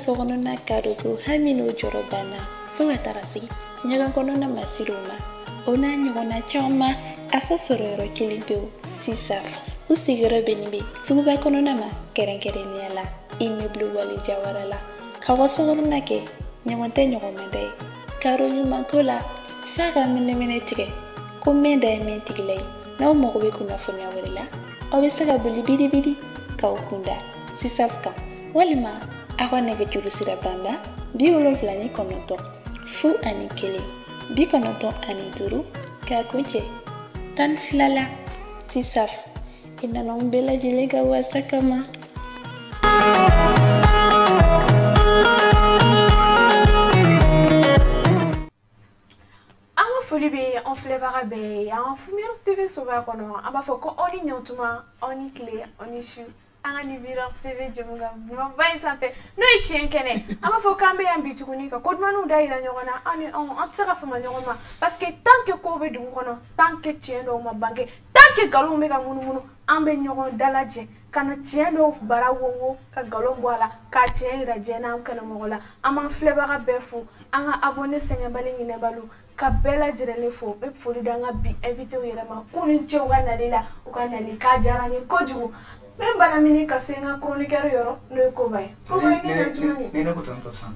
sogonona karugu hamino jorobana fuga tarasi nyaga konona masiruma ona nyogona choma afa sororo kiligo sisaf usigoro benibi suba konona ma kerenkereniala immeuble wali jawarala kawo sogonona ke nyagonte nyogomende karo nyuma kola faga mine tige komenda tigilay na mo be kuna funya wala obisaka buli bidi kaukunda sisafka walima akwana ke juru sira bamba bi woloflani konoto fu ani kele bi konoto ani duru ka kuche tan flala sisaf ina nombela jilega wasakama Folibe on flebara be en fumier TV soba kono aba foko oni nyotuma oni clé oni chu ani biro TV jomuga no bay sampe no ichien kene aba foko ambe ambitu kunika kodmanu daira nyogona ani on tsaka fama nyogoma parce que tant que ko be dum kono tant que tiendo ma banke tant que galon mega munu ambe nyogon dalaje kana tiendo bara wongo ka galon boala ka tienda jena kana mogola ama flebara be fu anga abonné senga balingi ne balu kabela jirele fo be foli danga bi invité o yerema kunin che o ganalila o ganali ka jarani kojugo memba na mini kasenga chroniqueur yoro no ko bay ne ko tanto san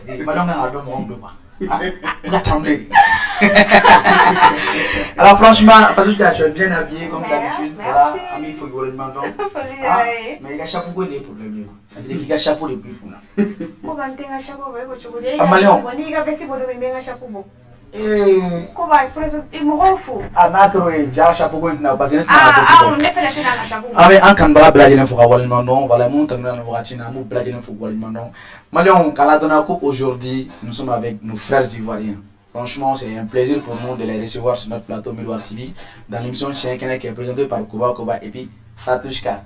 di balonga ado mo ndo ma la tremblé. Alors franchement parce que je suis bien habillé comme d'habitude voilà ami faut que le mandon mais il a chapeau des problèmes ça veut dire qu'il a chapeau depuis pour là ko bantenga chapeau ba ko chugule Amalion ga besi bodo menga chapeau bo ko ba preso e mo fo macro et ja chapeau ko na parce que on ne fait la chapeau mais en kan ba blague ne faut avoir le mandon voilà mon tangna no watina mo blague ne faut avoir le mandon Malion Kaladona ko aujourd'hui nous sommes avec nos frères ivoiriens. Franchement, c'est un plaisir pour nous de les recevoir sur notre plateau Miroir TV dans l'émission Chien Kene qui est présentée par Koba et puis Fatouchka.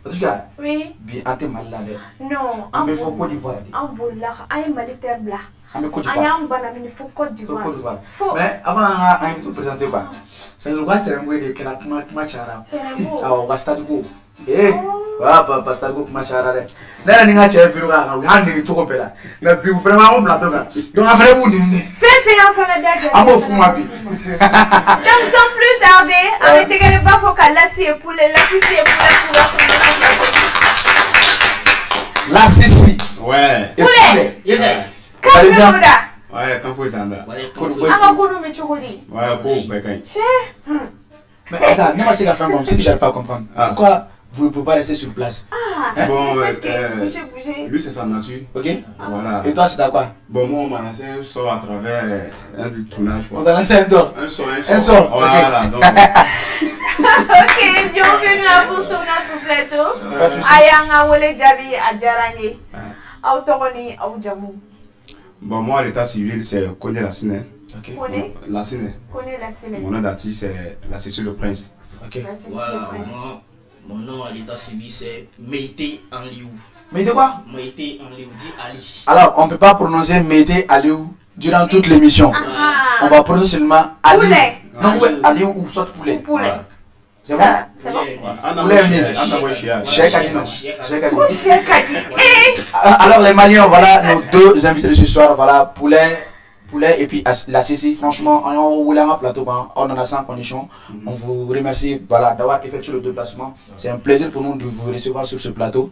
Fatouchka, oui. Bien, ante malade. Non, on me faut Côte d'Ivoire. En boulard, aïe malitaire bla. On me Côte d'Ivoire. Aïe en banamine, faut Côte d'Ivoire. Mais avant de te présenter quoi, c'est le droit de te de Kenakmachara. Ah, on va stade go. Eh, papa, stade go Machara. N'a rien à faire, il va rendre tout au père. Mais puis vraiment, on plateau là. Donc, après, vous dites. Fais enfin la date. Ah bon, fou ma vie. Donc, sans plus tarder, arrêtez que ne pas faut qu'à lasser pour les lasser pour la sissi. Ouais. Poulet. Yes. Allez bien. Ouais, quand faut t'entendre. Ah, on va me chourir. Ouais, pour Pékin. Mais attends, ne m'assez qu'à faire comme si j'arrive pas à comprendre. Pourquoi vous ne pouvez pas rester sur place? Bon, bouger. lui c'est sa nature. Ok. Voilà. Et toi c'est à quoi? Bon, moi on m'a lancé un sort à travers un tournage. On t'a lancé un sort. Un sort. Voilà. Donc. Ok, bienvenue à vous sur notre plateau. Ayanga Wole Djabi Adjarani. Autoroni Aoudjamou. Bon, moi l'état civil c'est Koné Lassine. Ok. Lassine. Koné Lassine. Mon nom d'artiste c'est La Cécile le Prince. Ok. Voilà, mon nom à l'état civil c'est Meïté Anliou. Meïté quoi? Meïté Anliou, dit Ali. Alors, on ne peut pas prononcer Meïté Aliou durant toute l'émission. On va prononcer seulement Ali. Poulet. Non, ouais, Aliou ou soit poulet. Poulet. C'est bon? C'est bon? Alors les Maliens, voilà nos deux invités de ce soir, voilà poulet et puis la Sissi. Franchement, on voulait un plateau, on en a sans condition. On vous remercie voilà, d'avoir effectué le déplacement. C'est un plaisir pour nous de vous recevoir sur ce plateau.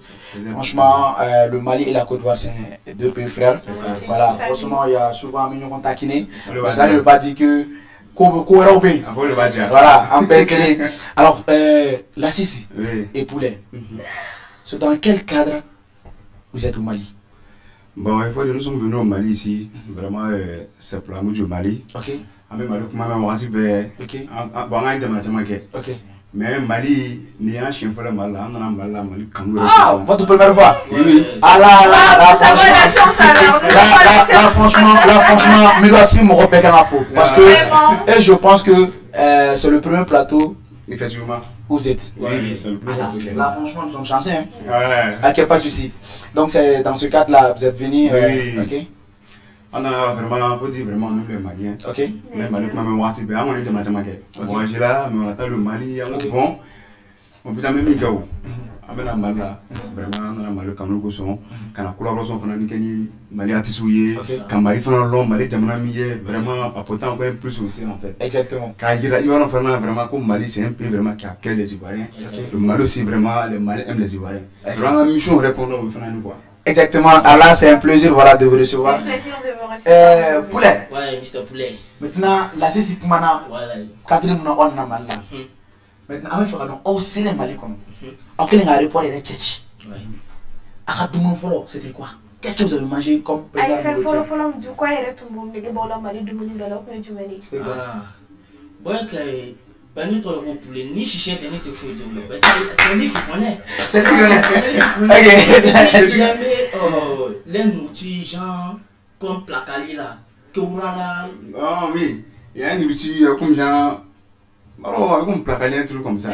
Franchement, le Mali et la Côte d'Ivoire, c'est deux pays frères. Voilà, forcément, il y a souvent un million de taquinés. Mais ça ne veut pas dire que voilà, en clé. Alors, la Sissi et poulet, c'est dans quel cadre vous êtes au Mali? Bon, il faut dire nous sommes venus au Mali ici. Vraiment, c'est pour l'amour du Mali. Ok. Ok. Mais Mali, n'y a un chien pour le Mali. On a Mali. Ah, votre première fois? Oui. Ah là, franchement, Miroir TV me repère qu'un info. Parce que, et je pense que c'est le premier plateau. Effectivement. Vous êtes. Oui, c'est le premier plateau. Là, franchement, nous sommes chanceux. Hein? Ouais. Ok, pas de souci. Donc, c'est dans ce cadre-là, vous êtes venu. Oui. Ok. On a vraiment, faut dire vraiment, nous les Maliens. Ok. Les Maliens, même on est là, mais on attend le Mali, on bon. On peut même y amena mala vraiment na mala kamlu ko son kana collaboration fana ni keni mali artiste ouye kan mali fana long mali jamana mi vraiment apporter encore un plus aussi en fait. Exactement. Quand il y a vraiment comme Mali c'est un pays vraiment qui accueille les Ivoiriens. Le Mali aussi vraiment les Maliens aiment les Ivoiriens. C'est vraiment la mission répondre au final quoi. Exactement. Allah, c'est un plaisir voilà de vous recevoir. C'est un plaisir de vous recevoir. Poulet. Ouais, Mr. Poulet. Maintenant, la saisie pour mana. Voilà. Quatrième on a mal là. Maintenant, on va faire donc au Sélé Mali comme. En quel aéroport il est tchétchi. Ouais. Aradoumon Folo, c'était quoi? Qu'est-ce que vous avez mangé comme président? Ah, il fait follow du quoi il est tout le monde. Il est bon là, Mali du monde de l'autre du Mali. C'est quoi? Bon que ben nous toi le poulet ni chichette ni te fouille de l'eau. C'est lui qui connaît. C'est lui qui connaît. Ok. Jamais les nourritures genre comme placali là, keurala. Ah oui, il y a une nourriture comme genre alors, comme placali un truc comme ça.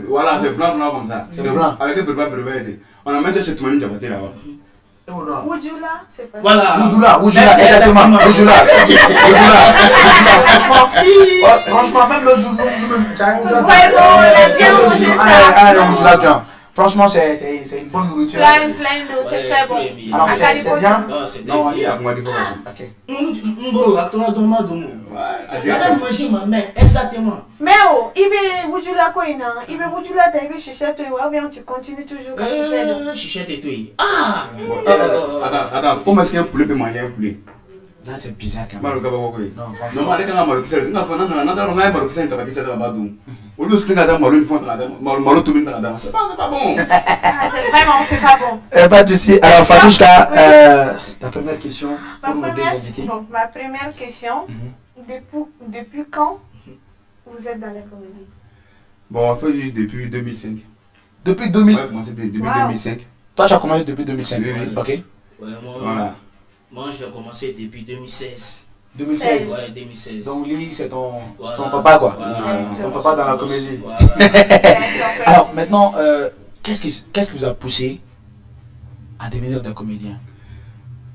Voilà, c'est blanc comme ça. C'est blanc. Avec des brebis. On a même cherché tout le monde diabaté là-bas. Wujula, c'est pas. Voilà. Wujula, exactement. Wujula. Franchement, même le jour, nous, franchement, c'est une bonne nourriture. Plein d'eau, c'est très bon. Alors, c'était bien? C'était bien. Il y a moins de fois. Ok. Mbro, attends, doma domo. Madame manger ma mère, exactement. Mais oh, il veut Wujula quoi, il veut Wujula, t'as vu chichette, tu continues toujours à chichette. Chichette et tout. Ah! Attends, comment est-ce qu'un poulet peut manger un poulet? Là, c'est bizarre quand même. Non, franchement. Non, quand on a c'est pas bon. C'est pas bon. Pas de souci. Alors, Fatouchka, ta première question pour nos deux invités. Bon, ma première question, depuis quand vous êtes dans la comédie? Bon, en fait, depuis 2005. Depuis 2000? Ouais, moi c'était depuis 2005. Toi, tu as commencé depuis 2005? Oui. Ok. Ouais, voilà. Moi, j'ai commencé depuis 2016. 2016? Ouais, 2016. Donc, lui, c'est ton papa, quoi. Voilà. Ton papa dans la comédie. Voilà. Alors, maintenant, qu'est-ce qui vous a poussé à devenir des comédiens?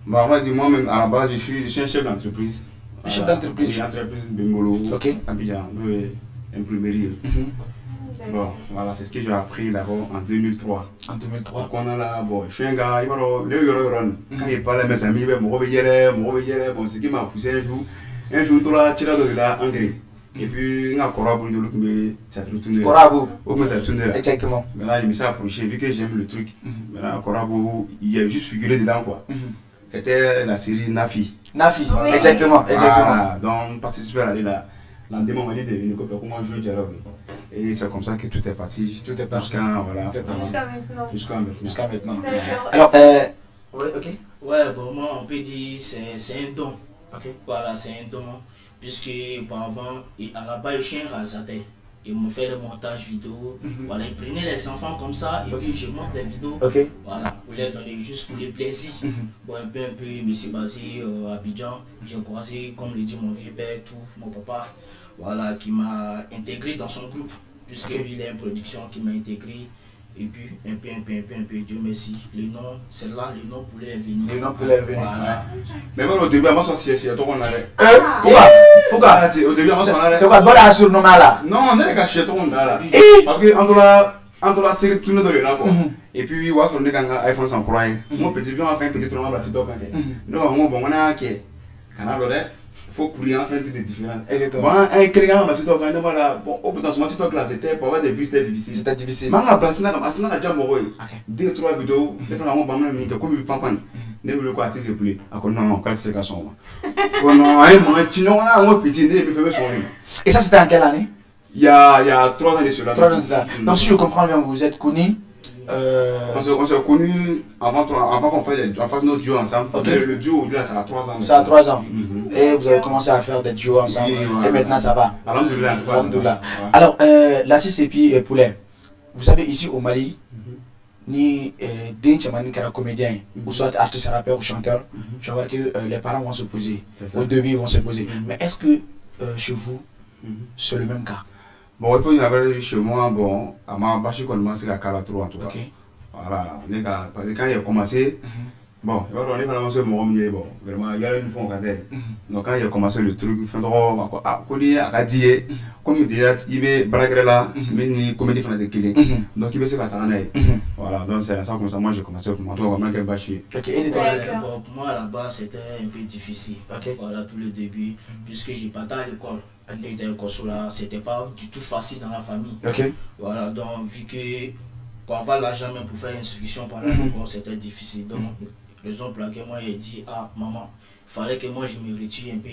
Bah, moi-même, à la base, je suis un chef d'entreprise. Un chef d'entreprise? J'ai une entreprise de Bengolo. Ok. Abidjan, imprimerie. Bon, voilà, c'est ce que j'ai appris là-bas en 2003. En 2003. Donc on a là, bon, je suis un gars, quand il parle à mes amis, bon, ce qui m'a poussé un jour, tout là, tu l'as engrais. Et puis, il y a un corabou, ça a retourné. Corabou. Exactement. Maintenant, il me s'est approché, vu que j'aime le truc. Maintenant, corabou, il y a juste figuré dedans, quoi. C'était la série Nafi. Nafi, exactement. Voilà, donc, participer à la lendemain, on est devenu copain, comment jouer dialogue. Et c'est comme ça que tout est parti. Tout est parti. Jusqu'à maintenant. Alors, ouais, ok. Ouais, bon, moi, on peut dire c'est un don. Ok. Voilà, c'est un don. Puisque auparavant, à la base, je suis un réalisateur. Ils m'ont fait le montage vidéo. Voilà, ils prenaient les enfants comme ça et puis je monte les vidéos. Ok. Voilà, pour les donner juste pour les plaisirs. Bon, un peu, je me suis basé à Abidjan. J'ai croisé, comme le dit mon vieux père, tout, mon papa, voilà, qui m'a intégré dans son groupe. Puisque lui, il est en production qui m'a intégré. Et puis, un peu, Dieu merci. Le nom, c'est là, le nom pouvait venir. Le nom pouvait venir. Voilà. Mais moi, au début, moi, c'est toi qu'on avait. Pourquoi? Au début, moi, on avait. C'est quoi, bonne assure non là? Non, on est les gars chez toi, on a. Parce que, en doit série tourner dans le là, quoi. Et puis, on est dans iPhone sans croire. Mon petit vieux a fait un petit tournoi, la petite dope. Donc, on a qui est. Canal faut courir en fait des différents. Bon, un client m'a dit que voilà, bon, au bout d'un moment, c'était pour avoir des vues, c'était difficile. C'était difficile. Mais on a passé dans la jambe, 2-3 vidéos, les gens ont mis comme ils pensent. Ne voulez quoi attiser plus. Non, quand c'est qu'à son. Non, un petit, ne me fait son. Et ça, c'était en quelle année? Il y a 3 ans de cela. 3 ans de cela. Donc, si je comprends bien, vous êtes connus. On s'est connus avant qu'on fasse notre duo ensemble. Okay. Le duo, là, ça a 3 ans. Ça a 3 ans. Et vous avez commencé à faire des duos ensemble. Et maintenant, ça va. Alhamdoulilah. Alors, la CCP et Poulet, vous savez, ici au Mali, ni d'un chamani qui est comédien, ou soit artiste, rappeur ou chanteur, je vois que les parents vont se poser. Au début, ils vont se poser. Mais est-ce que chez vous, c'est le même cas? Bon, il faut y avoir chez moi, bon, à ma bâche, qu'on commence à Calatro en tout cas. Voilà, parce que quand il a commencé, Bon, on est vraiment sur mon bon, vraiment, il y a une fois donc quand il a commencé le truc, il fait comme il dit, il va braquer là, mais il comédie fan de Killing. Donc il va se battre en aïe. Voilà, donc c'est ça comme ça, moi j'ai commencé à commenter, on va mettre un bâchier. Ok, bon, pour moi là-bas c'était un peu difficile. Voilà, tout le début, puisque j'ai pas à l'école. C'était pas du tout facile dans la famille. Voilà, donc vu que pour avoir l'argent même pour faire une inscription par la c'était difficile. Donc, raison pour laquelle moi j'ai dit, ah maman, il fallait que moi je me retire un peu.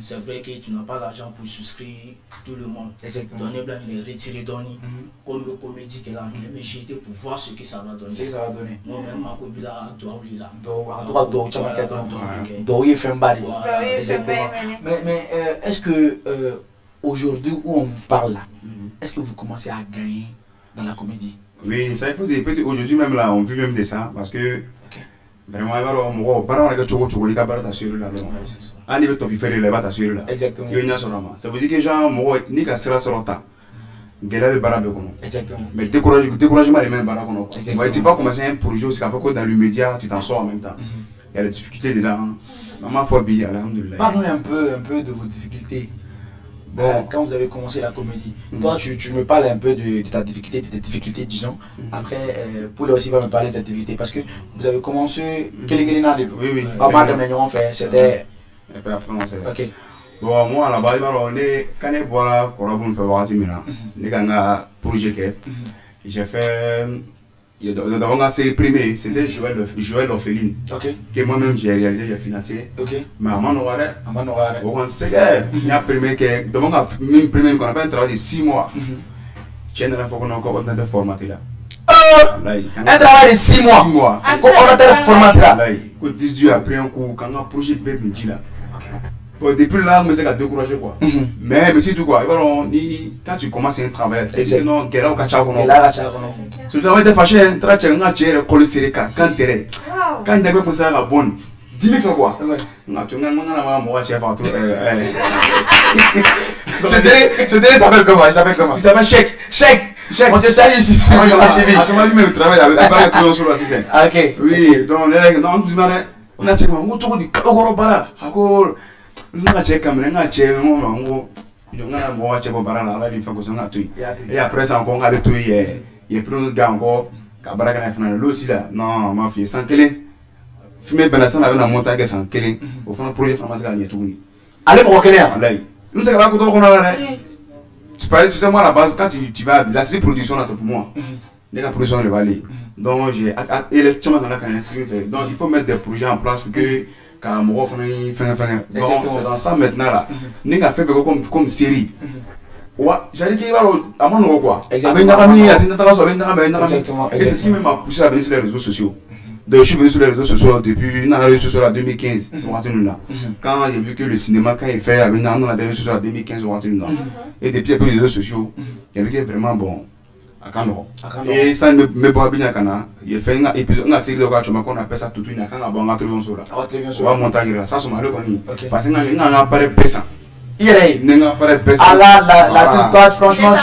C'est vrai que tu n'as pas l'argent pour souscrire tout le monde. Donner blanc, il est retiré donné. Comme le comédie qu'elle a mis, mais j'ai été pour voir ce que ça va donner. Moi-même, ma copine là, doit mais est-ce que aujourd'hui où on vous parle là, est-ce que vous commencez à gagner dans la comédie? Oui, ça il faut dire, aujourd'hui même là, on vit même de ça, parce que vraiment, ça veut dire que gens, ni qu'à sera sur le temps. Mais découragement les mêmes barakono. Tu pas commencer un projet aussi que dans le média, tu t'en sors en même temps. Il y a des difficultés dedans. Maman Fobi, alhamdoulilah. Parlons un peu de vos difficultés. Bon, quand vous avez commencé la comédie, toi tu me parles un peu de ta difficulté, de tes difficultés disons. Après, Poule aussi va me parler de tes difficultés parce que vous avez commencé. Oui. C'était. Et puis après on s'est. Ok. Bon, moi là-bas, quand je vois Corabun fait voir Simina, les projet que j'ai fait. D'abord, la série primée, c'était Joël Orpheline. Que moi-même j'ai réalisé, j'ai financé. Mais à Manoiré, on sait qu'il y a primé que. D'abord, même primé qu'on a fait un travail de 6 mois. Tiens, la fois qu'on a encore été formaté là. Un travail de 6 mois. On a été formaté là. Quand 10 jours après un coup, quand un projet bébé me dit là. Bon, depuis là, je me suis découragé quoi. Mais c'est tout quoi. Quand tu commences un travail, c'est non, guerre au cachavo. Tu dois être fâché, tu as un coller serré quand tu es. Quand tu es comme ça, la bonne. 10 000 francs quoi. Ce délai s'appelle comment? Il s'appelle chèque. On te salue ici sur la TV. Tu m'as dit même travail avec tout sur la scène. Ok. Oui, donc on a checké, on a tout dit, et après ça encore on a le tout il y a plus de gars encore aussi là non ma fille sans clé filmer Benassan avec la montagne sans clé au fond projet pharmacie là tout allez pour quelle heure nous c'est là qu'on a tu sais moi à la base quand tu vas la production là c'est pour moi la production de Valais donc j'ai et les chemins dans la canisse donc il faut mettre des projets en place pour que quand mon donc c'est dans ça maintenant là n'est fait comme série ouais j'allais dire à mon quoi et c'est ce qui m'a poussé à venir sur les réseaux sociaux. Donc je suis venu sur les réseaux sociaux depuis 2015 quand j'ai vu que le cinéma quand il fait avec dans les réseaux sociaux en 2015 et depuis les réseaux sociaux il y avait vraiment bon à Kano. Et ça ne me boit bien à Kana. Il fait un épisode, une série de gars qu'on appelle ça tout une à Kana, bon, on a trouvé un sola. On va monter là, ça, c'est mal connu. Parce que nous n'avons pas de pesant. Il est. Nous n'avons pas de pesant. Ah là, la histoire, franchement,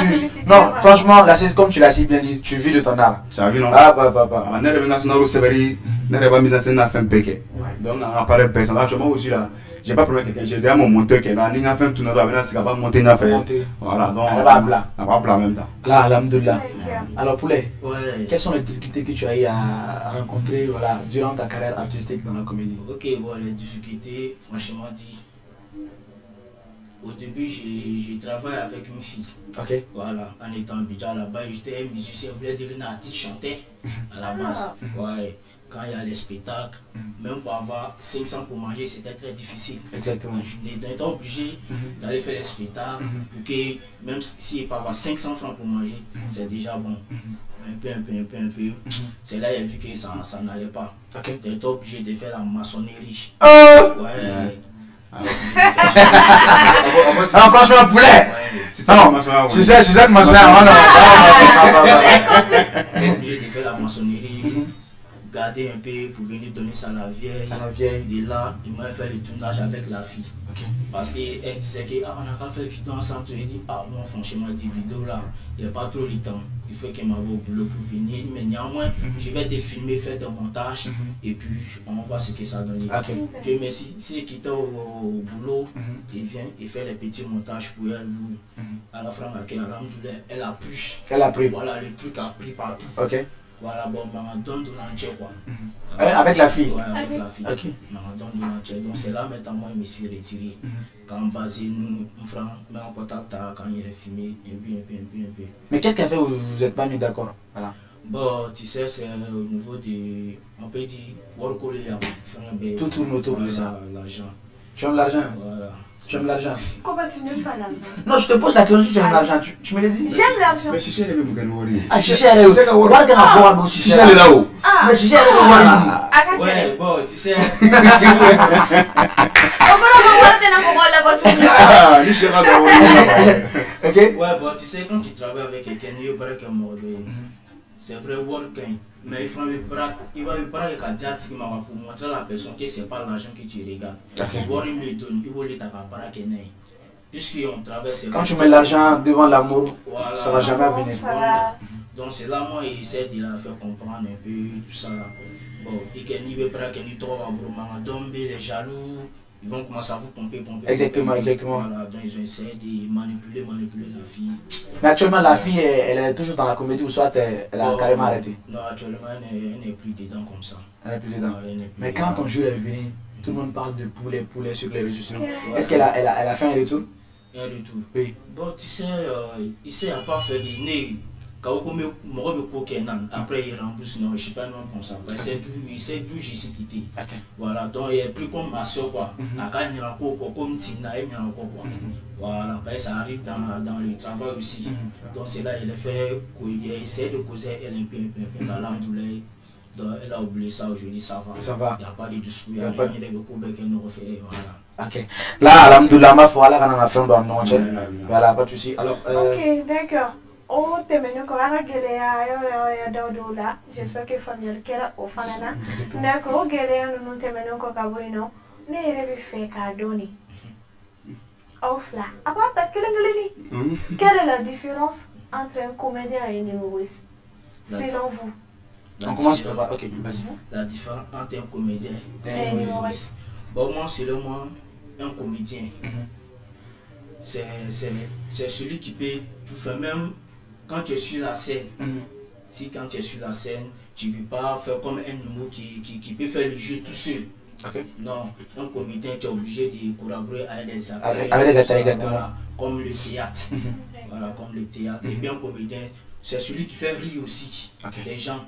non, franchement, la série, comme tu l'as si bien dit, tu vis de ton art. Ça vit, non? Ah, bah. On est revenu à Sonaro Severi, on est revenu à scène à faire un péquet. Donc, on n'a pas de pesant. Là, tu vois aussi là. J'ai pas problème quelqu'un, j'ai déjà mon monteur qui est là, on a fait un tournoi, on a monté une affaire. Voilà, donc on va plat en même temps. Là, alhamdoulilah. Alors Poulet, quelles sont les difficultés que tu as eu à rencontrer voilà, durant ta carrière artistique dans la comédie? Ok, bon, les difficultés, franchement dit, au début j'ai travaillé avec une fille. Voilà, en étant Abidjan là-bas, j'étais un musicien, je voulais devenir artiste, chanter à la base. Ouais. Quand il y a les spectacles, même pour avoir 500 pour manger, c'était très difficile. Exactement. On était obligé d'aller faire les spectacles pour que, même s'il peut avoir 500 francs pour manger, c'est déjà bon. Un peu. C'est là qu'il a vu que ça n'allait pas. On était obligé de faire la maçonnerie. Ouais. Ah, franchement, Poulet! C'est ça que maçonnerie. On était obligé de faire la maçonnerie. garder un peu pour venir donner ça à la vieille. À la vieille. De là, il m'a fait le tournage avec la fille. Okay. Parce qu'elle disait qu'on a qu'à faire vidéo ensemble. Je dis, moi franchement, dit vidéo là, il n'y a pas trop le temps. Il faut qu'elle m'envoie au boulot pour venir. Mais néanmoins, je vais te filmer, faire ton montage et puis on voit ce que ça donne. Okay. Dieu merci. Si elle quitte au boulot, il vient, il fait les petits montages pour elle. À la fin, elle a pris. Elle a pris. Voilà, le truc a pris partout. Ok. Voilà, bon, on donne de l'entier quoi. Avec la fille. Ouais, avec la fille. Ok. On donne de l'entier. Donc c'est là maintenant moi je me suis retiré. Quand basé nous, on fera en contact quand il est filmé et puis. Mais qu'est-ce qui a fait que vous n'êtes pas mis d'accord? Voilà. Bon, tu sais, c'est au niveau de. On peut dire, tout tourne autour de ça. L'argent. Tu aimes l'argent? Voilà. Tu aimes l'argent? Comment tu n'aimes pas l'argent? Non, je te pose la question si tu aimes l'argent. Tu me l'as dit? J'aime l'argent. Mais Chicha, elle est même Ganouari. Ah, Chicha, elle est là-haut. Chicha, elle est là-haut. Mais Chicha, elle est là-haut. Ouais, bon, tu sais. Ok? Ouais, bon, tu sais, quand tu travailles avec quelqu'un, il y a un mode. C'est vrai, working. Mais il va me prendre pour montrer à la personne que ce n'est pas l'argent que tu regardes. Il me donne, il va le puisqu'on traverse. Quand tu mets l'argent devant l'amour, voilà, ça ne va jamais venir. Donc c'est là moi il essaie de la faire comprendre un peu tout ça là. Bon, et qu'il veut pas qu'il y ait les jaloux, ils vont commencer à vous pomper. Exactement. Voilà, donc ils ont essayé de manipuler la fille. Mais actuellement la fille elle est toujours dans la comédie ou soit elle a carrément arrêté? Non, actuellement elle n'est plus dedans comme ça. Elle n'est plus dedans. Mais dedans. quand ton jour est venu, tout le monde parle de poulet sur les réseaux sociaux. Est-ce qu'elle a fait un retour? Un retour. Oui. Bon, tu sais, il n'a pas fait des nez. Après il rembourse, non, je ne suis pas non comme ça. Il sait d'où je suis quitté. Voilà, donc il est pris comme ma soeur quoi. Comme Tina, voilà, ça arrive dans le travail aussi. Donc c'est là il essaie de causer elle un peu dans l'âme douleur. Donc elle a oublié ça aujourd'hui, ça va. Ça va. Il n'y a pas de discours, il n'y a rien, il y a beaucoup de nous refait, voilà. Ok. Là, alhamdoulilah, ma foi, là, on a fait un doigt non, voilà, pas de souci. Alors, ok, d'accord. Oh, t'es venu quand même j'espère que famille kera au fanana. D'accord, Géléa, nous t'es venu quand Kaboino. Ne rêve fait cardoni. Off là. À part ta quelle est la différence entre un comédien et un humoriste selon vous? On commence par. Ok, vas-y. La différence entre un comédien et un humoriste. Bon, moi, selon moi, un comédien, c'est celui qui peut tout faire, même quand tu es sur la scène. Si quand tu es sur la scène, tu ne peux pas faire comme un humour qui peut faire le jeu tout seul. Non, un comédien, tu es obligé de collaborer avec les acteurs. Avec les acteurs, exactement. Voilà, comme le théâtre. Voilà, comme le théâtre. Et bien, un comédien, c'est celui qui fait rire aussi les gens.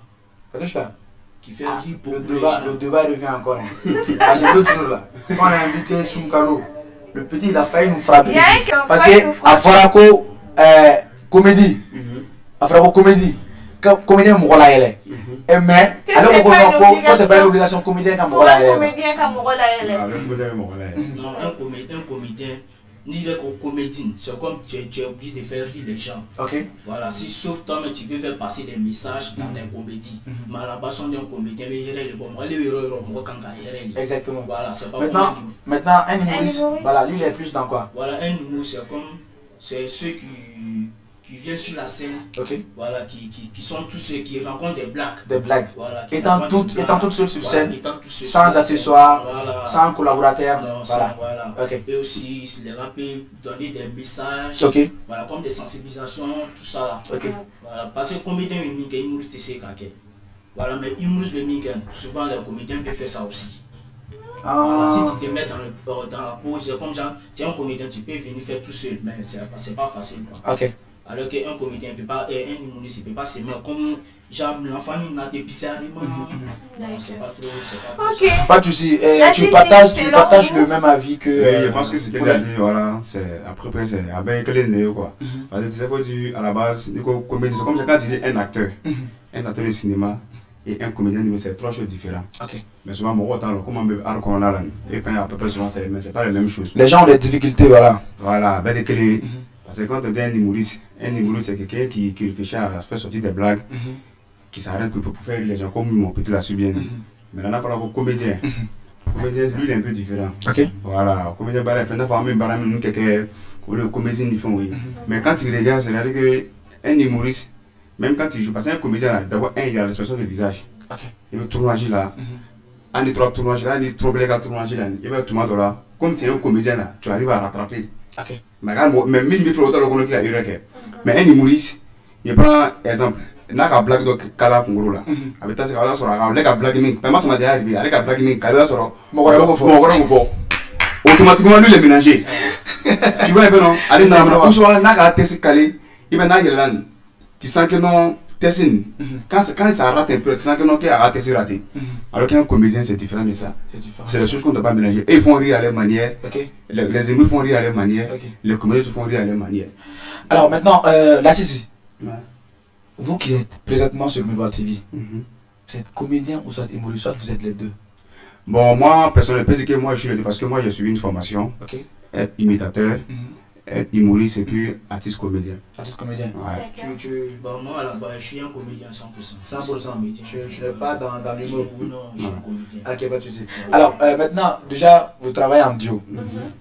Qui fait rire beaucoup les gens. Le débat revient encore. Parce que l'autre jour là, quand on a invité Soumkalo, le petit il a failli nous frapper. Parce que à Farako, comédie. À Farako, comédie. Comédien Mogola elle est. Mais alors on c'est pas une obligation comédien comme Mogola elle est. Non, un comédien, ni les comédiens, c'est comme tu es obligé de faire rire les gens. Voilà, si sauf toi mais tu veux faire passer des messages dans tes comédies. Mais à la base on dit un comédien, mais il est bon, exactement. Voilà, c'est pas maintenant un humoriste, voilà, lui il est plus dans quoi? Voilà, un humoriste c'est ceux qui viennent sur la scène, voilà, qui sont tous ceux qui rencontrent des blagues. Voilà, étant toutes seuls sur scène, sans accessoires, voilà, sans collaborateurs. Voilà. Et aussi les rappeurs donner des messages, voilà, comme des sensibilisations, tout ça là. Voilà, parce que comédien humoriste c'est voilà, mais humoriste souvent les comédiens peuvent faire ça aussi. Voilà, si tu te mets dans la pause, comme genre, tu es un comédien, tu peux venir faire tout seul, mais c'est pas facile quoi. Alors qu'un comédien peut pas, un humoriste ne peut pas se mettre comme genre l'enfant il a des bizarres. Non, c'est pas trop. Pas de soucis. Tu partages le même avis que. Oui, je pense que ce qu'elle a dit, voilà, c'est à peu près c'est à bien que les néo quoi. Parce que tu sais à la base, comédien, c'est comme quand tu dis un acteur de cinéma et un comédien, c'est trois choses différentes. Mais souvent, moi, comment on a et à peu près souvent c'est pas la même chose. Les gens ont des difficultés, voilà. Voilà, ben que parce que quand tu es un humoriste c'est quelqu'un qui réfléchit à faire sortir des blagues. qui s'arrête pour faire les gens comme mon petit l'a su bien dit. Mais là, il faut un comédien. Comédien, lui, il est un peu différent. Ok. Voilà, comédien, il fait une quelqu'un, le comédien, il fait oui. Mais quand il regarde, c'est-à-dire qu'un humoriste, même quand il joue, parce qu'un comédien, d'abord, il a l'expression de visage. Ok. Il veut tournager là. Un des trois tournages là, un des trois blagues à tournager là. Il va tout le monde là. Comme tu es un comédien là, tu arrives à rattraper. Ok. Mais même il faut autant le qu'il a eu. Mais un humoriste, il prend exemple. Il n'a qu'à blague de Kala Kunguru là. Avec ta séquence sur la avec la blague mink. Mais moi ça m'a déjà arrivé. Avec la blague mink, Kala sur automatiquement lui les ménager. Tu vois un peu non? Allez dans la pousse là, n'a qu'à tester calé. Il va n'a là. Tu sens que non. Quand ça rate un peu, tu sens que non, qu'il a raté, c'est raté. Alors qu'un comédien, c'est différent de ça. C'est les choses qu'on ne doit pas mélanger. Et ils font rire à leur manière. Les émus font rire à leur manière. Les comédiens font rire à leur manière. Alors maintenant, la Sissi, vous qui êtes présentement sur Miroir TV, vous êtes comédien ou soit humoriste, soit vous êtes les deux? Bon, moi, personnellement, je moi, je suis les deux parce que moi, j'ai suivi une formation. Être imitateur. Être humoriste et puis artiste comédien. Artiste comédien. Ouais. Bon, moi là-bas, je suis un comédien 100%. 100%. Je n'ai pas dans l'humour. Non, je suis un comédien. Ok, pas de souci. Alors, maintenant, déjà, vous travaillez en duo.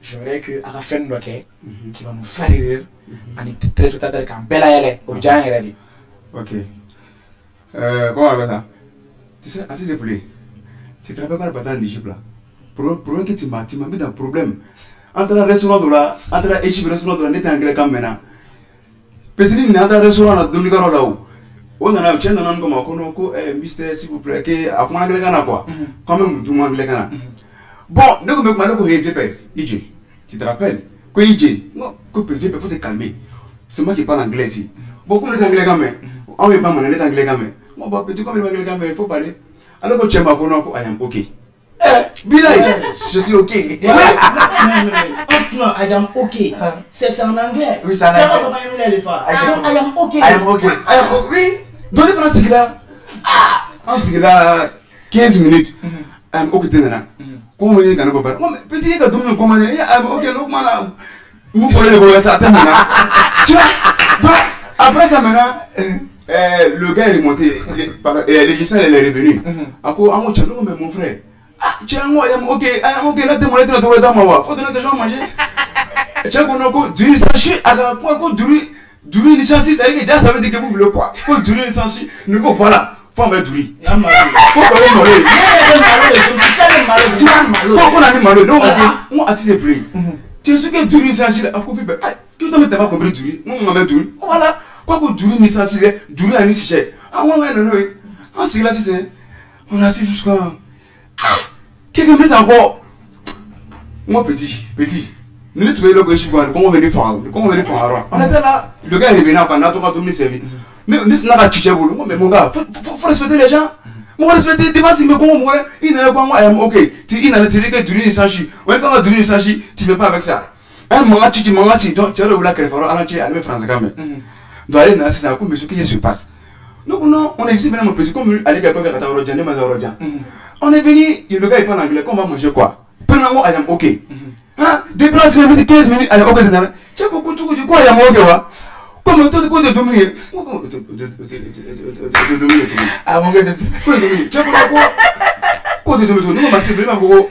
J'aimerais que Arafin Noké, qui va nous faire rire, en est très tout à l'heure, quand Bella est au Djan est ready. Ok. Comment on appelle ça? Tu sais, artiste épaulé, tu travailles pas le bâtard en Égypte là. Problème que tu m'as mis dans le problème. Entre le restaurant de là, entre l'Égypte restaurant de là, n'est anglais comme maintenant. Petit n'est entre le restaurant là, Dominique là-haut. On a un chien dans un comme Mister, s'il vous plaît, qui a point anglais quoi. Quand même, tout le monde anglais. Bon, nous comme moi, nous comme tu te rappelles? Quoi non, que petit faut te calmer. C'est moi qui parle anglais ici. Beaucoup de anglais quand même. On veut pas mon anglais quand même. Moi, bah petit comme anglais quand même, il faut parler. Alors que tu m'as connu, I am okay. Bilal, je suis ok. Non, I am okay. C'est en anglais. Oui, c'est en anglais. I am okay. I am okay. Oui. Donnez moi ce là. En ce là 15 minutes. I am okay tenana. Comment on dit qu'on va pas? Petit gars domine comment I am okay non comment nous pour le voir attendre. Tu vois? Après ça maintenant le gars est monté l'Égyptien est revenu. Ako amo chalo mais mon frère. Ah, tiens, moi, I am okay, là, t'es mon état dans ma faut donner des gens à manger. Tiens, qu'on a quoi, du sachi, à la point, quoi, du licencié, ça veut dire que vous voulez quoi? Quoi, du licencié, nous, voilà, faut en mettre du riz. Faut qu'on ait malheureux. Tu vois, faut qu'on ait malheureux. Non, moi, artiste est plus. Tu sais que du licencié, à quoi, tu t'as pas compris du riz? Non, on met du riz. Voilà, quoi, que du riz licencié, du riz à licencié. Ah, moi, non, en ce là, c'est, on a assis jusqu'à. Quelqu'un met encore. Moi, petit. Nous trouvons le gauche, comment on venait faire on était là, le gars est revenu quand on a tout mis servi. Mais nous sommes là, tu mais mon gars, faut respecter les gens. Moi, respecter, tu vas si me comment moi, il n'a pas moi, ok. Il n'a pas dit que tu lui s'agit. Ouais, quand tu lui s'agit, tu ne veux pas avec ça. Un moment, tu donc tu as le vouloir que les parents en entier, à la France quand même. Donc, allez, c'est un coup, mais ce qui se passe. Donc, on est ici, mon petit, comme aller quelqu'un qui a regardé, on est venu, le gars il parle anglais, comment manger quoi? Premièrement, I am ok. Hein? Déplace les 15 minutes, I am ok. Tu sais quoi, I am ok, wa? Comme tout le monde de dominer. Ah, mon gars, tu sais quoi, de dominer? Nous, Maxime, I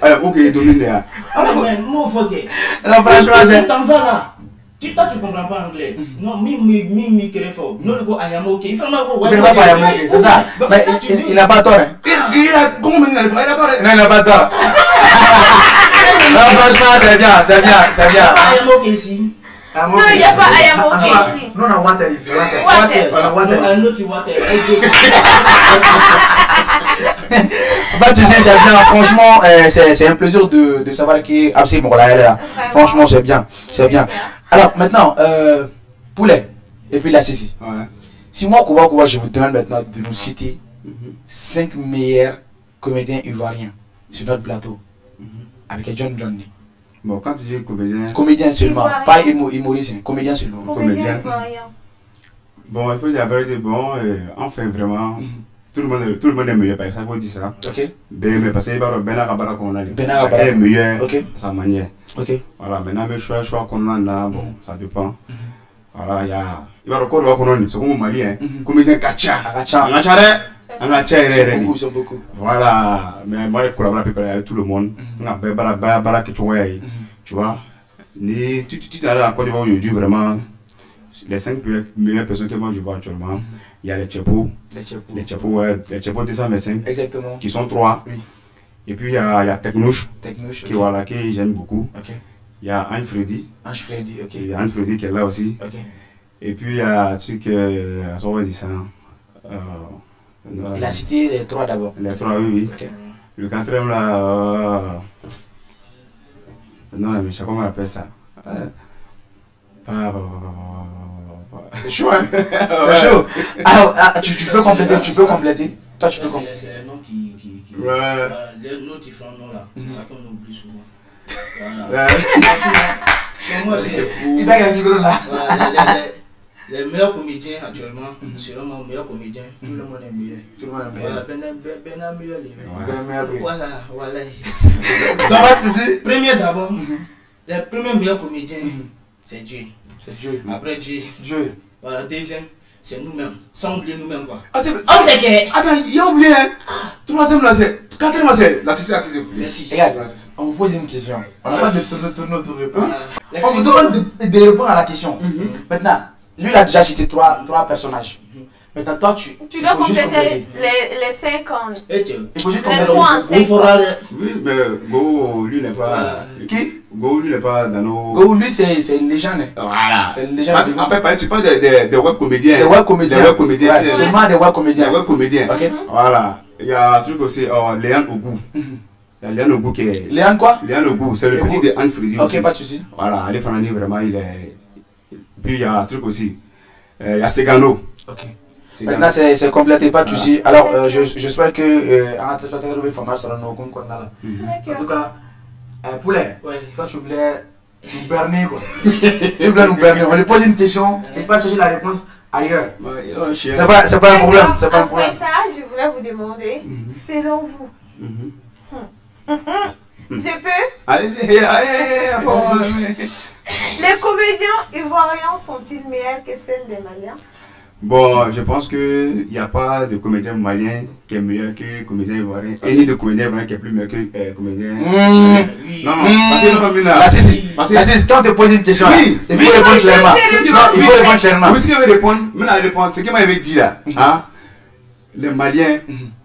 am ok, dominer. Alors, mais moi, faut que. Alors, franchement, c'est. T'en vas là. Toi, tu comprends pas anglais. Non, mi, qui est fort. Non, le go, I am okay. Il fait mal, il pas I am okay. C'est ça. Il n'a pas tort. Il a. Comment il a tort? Non, il n'a pas tort. Non, franchement, c'est bien. I am okay ici. Non, il n'y a pas I am okay ici. Non, non, water ici. Water. I know you water. Bah, tu sais, c'est bien. Franchement, c'est un plaisir de savoir qui est Absi Mokola est là. Franchement, c'est bien. Alors maintenant, Poulet et puis la Sissi. Ouais. Si moi, je vous demande maintenant de nous citer 5 meilleurs comédiens ivoiriens sur notre plateau avec John Johnny. Bon, quand tu dis comédien. Comédien seulement, pas humoriste, comédien seulement. Comédien. Bon, il faut dire la vérité, bon, enfin vraiment. Tout le monde est meilleur, par exemple, il faut dire ça. Ok. Mais parce que Bernard Abara qu'on a. Bernard Abara est meilleur à sa manière. Ok. Voilà, maintenant, mes choix qu'on a là, bon, ça dépend. Voilà, il y a. Il va recorder qu'on est, c'est comme Malien, comme ils ont Kacha. Ils sont beaucoup. Voilà, mais moi je collabore avec tout le monde. On a Bala que tu vois. Tu t'arrêtes à Côte d'Ivoire aujourd'hui vraiment. Les 5 meilleures personnes que moi je vois actuellement, il y a les Tchepo, les Tchepo 225, exactement, qui sont 3. Oui. Et puis il y a Technouche, qui voilà, que j'aime beaucoup. Okay. Il y a Ange Freddy. Ok. Il y a Ange Freddy qui est là aussi. Okay. Et puis il y a un truc, on va dire ça. Il a cité les 3 d'abord. Les 3, oui. Okay. Le 4e là. Non, mais je sais pas comment on appelle ça. C'est chaud, hein? C'est chaud. Alors, tu peux compléter, Toi, tu peux compléter. C'est les noms qui voilà, les noms qui font nom là. C'est ça qu'on oublie souvent. Voilà. Moi, c'est il a le micro là. Les meilleurs comédiens actuellement, selon moi, meilleurs comédiens, tout le monde est meilleur. Tout le monde est meilleur. Voilà, meilleur les meilleurs. Voilà. Donc, tu sais, premier d'abord, les premiers meilleurs comédiens, c'est Dieu. C'est Dieu. Après Dieu. Voilà, deuxième, c'est nous-mêmes. Sans oublier nous-mêmes quoi. Attends, il a oublié. 3e là, c'est. 4e là, c'est la 6e. Merci. Regarde, on vous pose une question. On n'a pas de tourner autour de on vous demande de répondre à la question. Maintenant, lui il a déjà cité 3 personnages. Maintenant, toi, tu dois compléter les 50. Il faut juste compléter les 3. Oui, mais Go, lui n'est pas. Qui? Go, lui n'est pas dans nos. Go, lui, c'est une légende. Voilà. C'est une légende. Après, tu parles des web comédiens. Des web comédiens. Ouais, seulement des web comédiens. Des web comédiens. Ok. Voilà. Il y a un truc aussi, Léon Ogou. Il y a Léon Ogou qui est. Léon quoi? Léon Ogou, c'est le petit de Anne Frézy. Ok, pas de soucis. Voilà, Ali Fanani, vraiment, il est. Puis il y a un truc aussi. Il y a Segano. Ok. Maintenant, c'est complété, pas de soucis. Alors, j'espère que en téléspectateur de formation sera nos comptes. En tout cas, Poulet, toi tu voulais nous berner quoi. Tu voulais nous berner. On lui pose une question et pas chercher la réponse ailleurs. C'est pas un problème. C'est pas un problème. Après ça, je voulais vous demander, selon vous, je peux? Allez-y, les comédiens ivoiriens sont-ils meilleurs que celles des Maliens? Bon, je pense qu'il n'y a pas de comédien malien qui est meilleur que comédien ivoirien, et ni de comédien ivoirien qui est plus meilleur que comédien. Non, parce que non, quand on te pose une question, il faut répondre clairement. Il faut répondre clairement. Oui, ce qu'il veut répondre, mais la réponse, ce qu'il m'avait dit là, les Maliens,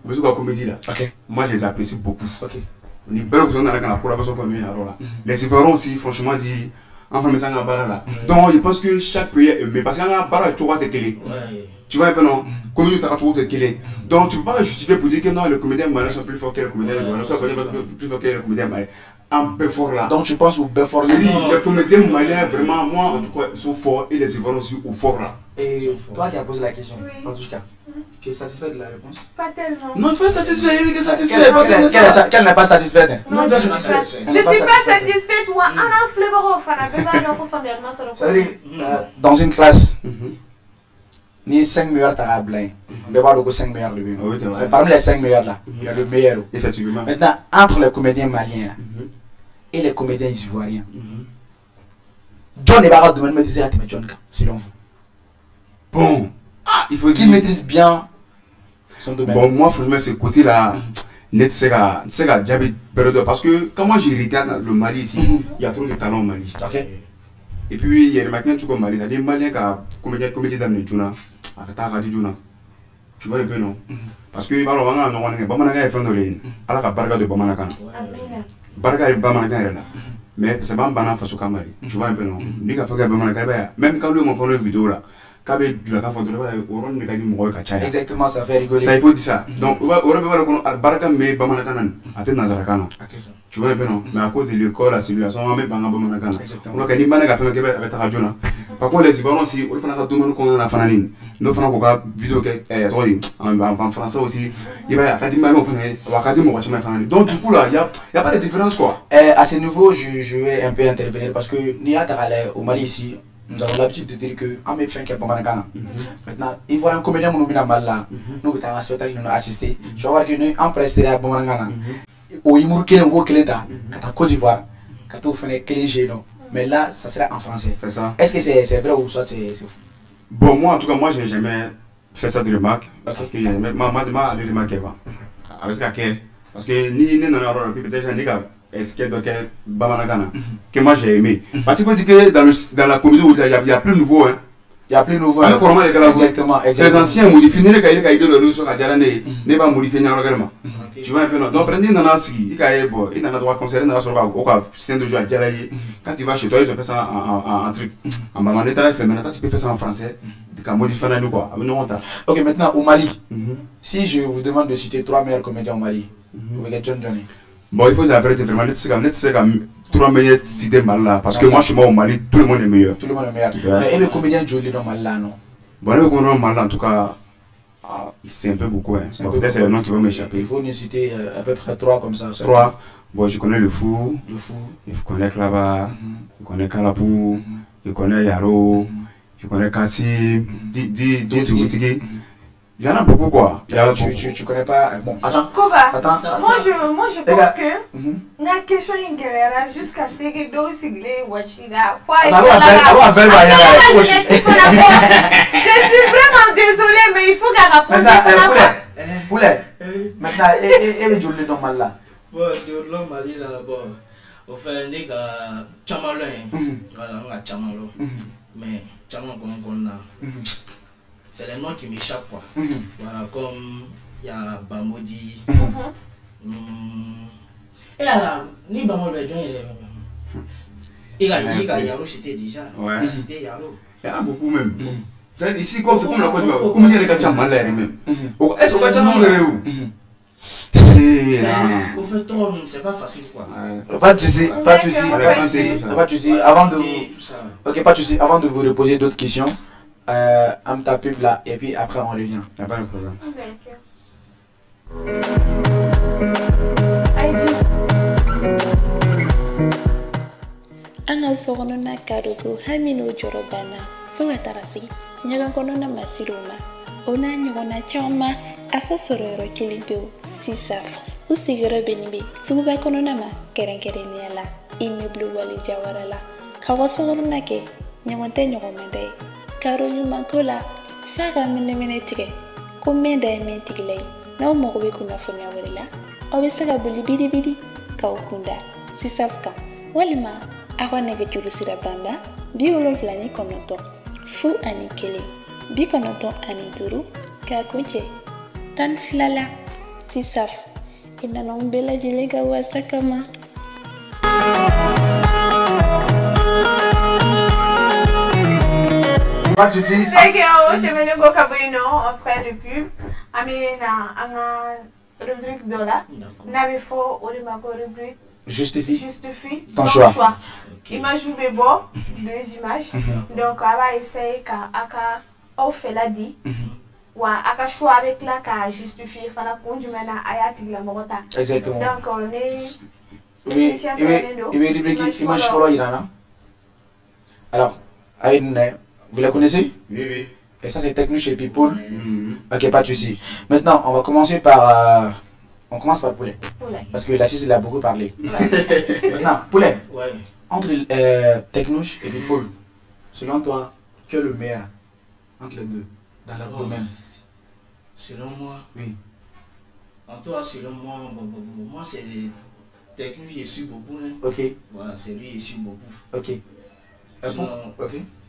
vous savez quoi, comédie là, moi je les apprécie beaucoup. On est belle besoin dans la collaboration comme là. Les Ivoiriens aussi, franchement, dit. Enfin, mais ça n'a pas là. Donc, je pense que chaque pays est aimé. Parce qu'il y a un barrage, tu vois, t'es quel. Tu vois un peu, non? Comme tu as toujours quel. Donc, tu ne peux pas justifier pour dire que non, les comédiens malais sont plus forts que les comédiens ivoiriens. Plus forts que les comédiens malais. En Belfort là. Donc, tu penses au Belfort là? Oui, les comédiens malais, vraiment, moi, en tout cas, ils sont forts. Et les Ivoiriens aussi, au fort là. Et toi qui as posé la question, Francisca, tu es satisfait de la réponse? Pas tellement. Non, il faut être satisfait, il est satisfait. Qu'elle n'est pas satisfaite? Non, je ne suis pas satisfaite. Je ne suis pas satisfaite. Ou un c'est-à-dire, dans une classe, ni 5 meilleurs tarablains, mais pas 5 meilleurs de lui. Parmi les 5 meilleurs là, il y a le meilleur. Effectivement. Maintenant, entre les comédiens maliens et les comédiens ivoiriens, John n'est pas de me dire à John, selon vous. Bon, il faut qu'il maîtrise bien son domaine. Bon, moi, franchement, ce côté-là, c'est parce que quand moi je regarde le Mali ici, il y a trop de talents au Mali. Et puis, il y a remarqué un truc au Mali, c'est-à-dire que les Maliens qui ont comédie dans le Djouna, tu vois un peu, non? Parce que, bah, Bamanaka est fan de l'île, alors que Barga de Bamanaka. Barga est Bamanaka là. Mais c'est pas un banana face au Kamari. Tu vois un peu, non? Lui qui a fait Bamanaka, même quand lui m'a fait une vidéo là. Exactement, ça fait rigoler. Ça, il faut dire ça. Donc, on va Baraka mais Bamanakanan, à tes Nazarakana. Tu vois un peu, non? Mais à cause de l'école, la civilisation, on met Bamanakana. Donc, il y a une banane qui a fait avec Radio. Par contre, les Ivoiriens aussi, on fait un domaine qu'on a fananine. Nous faisons une vidéo en français aussi. Il va y avoir des malons, donc, du coup, là, il n'y a pas de différence, quoi. À ce niveau, je vais un peu intervenir parce que Nia Tarale au Mali ici. Nous avons l'habitude de dire que en fait qu'il y a Bamanakana. Maintenant, il faut un comédien qui est mal là. Nous avons un spectacle qui nous a assisté. Je vois que nous avons presté à Bamanakana. Au Imour qui est un gros Keleta, qui est en Côte d'Ivoire, qui est au Fenêtre Kelé Géno. mais là, ça serait en français. C'est ça. Est-ce que c'est vrai ou soit c'est fou? Bon, moi, en tout cas, moi, j'ai jamais fait ça de remarque. Ok. Parce que maman le remarque pas. Avec ce qu'il y a, parce que ni dans la rôle, peut-être j'ai dit est-ce qu'il y a d'autres Bamanagana que moi j'ai aimé. Parce qu'il faut dire que dans la communauté, il y a plus de nouveaux. Hein. Il y a plus de nouveaux. Exactement. Les anciens modifient les cahiers de l'eau sur la jarane, n'est pas modifié également. Tu vois un peu. Donc, prenez dans la ski, il a droit de conserver dans la soirée au cas de jeu à Jaraye. Quand tu vas chez toi, ils font ça en truc. En maman, tu peux faire ça en français. Tu peux modifier la quoi. Ok, maintenant au Mali. Si je vous demande de citer 3 meilleurs comédiens au Mali, vous voyez John Johnny. Bon, il faut dire la vérité, vraiment, c'est comme 3 meilleurs cités mal là. Parce que moi, chez moi au Mali, tout le monde est meilleur. Tout le monde est meilleur. Mais et les comédiens Jolie dans Mali là, non? Bon, les comédiens mal là, en tout cas, c'est un peu beaucoup. Hein. Peut-être c'est le nom qui va m'échapper. Il faut nous citer à peu près 3 comme ça. 3. Bon, je connais le Fou. Le Fou. Je connais Klaba. Je connais Kalapou. Je connais Yaro. Je connais Kassim. Di. Il y en a beaucoup quoi. Tu connais pas. Bon, attends. Moi je pense que la question est galère jusqu'à ce que deux siglés Wachida. Je suis vraiment désolé mais il faut qu'elle réponde. Poulet. Maintenant, et le Jolie dans Mali là. Bon, de Mali là, bon, on fait des gars chamalin. Voilà, on a chamalo. Mais chaman comme on a. C'est les noms qui m'échappent quoi. Voilà, comme il y a Bamodi. Et alors, ni Bamodi, il y a Yaro, c'était déjà. C'était Yaro. Il y en a beaucoup même. Ici, comme c'est comme la Côte d'Ivoire, comment il y a des gars malais même. Est-ce que tu as où? Au fait, c'est pas facile quoi. Pas de soucis. Avant de vous. Ok, pas de soucis. Avant de vous reposer d'autres questions. On me tape là et puis après on revient. Il n'y a pas de problème. Anga sorono na karugu hamino jorobana funga tarasi nyaga kono na masiruma ona nyona chama afa sororo kilingo sisaf usigara benibi suba kono na ma kerenkereni ala immeuble wali jawarala kawa sorono na ke nyonte nyomende karo nyuma kola faga mene tige komenda men tiglay na mo ko be kuna fonya wala obisaka buli bidi kaukunda sisafka walima akwana ke julu sira bamba bi wolonfla ni konoto fu ani kele bi konoto ani duru ka kunche tan flala sisaf ina nombela jilega wasakama. Pas de soucis. Je vais le go après le pub. Amina, un rubrique de là. N'avez faux ou de ma rubrique. Justifie ton choix. Il m'a joué bon, 2 images. Donc, on va essayer qu'à fait la dit. Ou à choix avec la qu'à justifier. Il faut la morota. Exactement. Donc, on est. Oui, image follow Irana. Alors, vous la connaissez? Oui. Et ça c'est technique chez People. Ok, pas de soucis. Maintenant, on va commencer par... on commence par Poulet. Parce que la Cisse il a beaucoup parlé. Maintenant, Poulet. Ouais. Entre Technouche et People, selon toi, quel est le meilleur entre les deux dans leur domaine? Selon moi? Oui. En toi, selon moi, moi c'est Technouche, il suit beaucoup. Hein. Ok. Voilà, c'est lui, il suit beaucoup. Ok.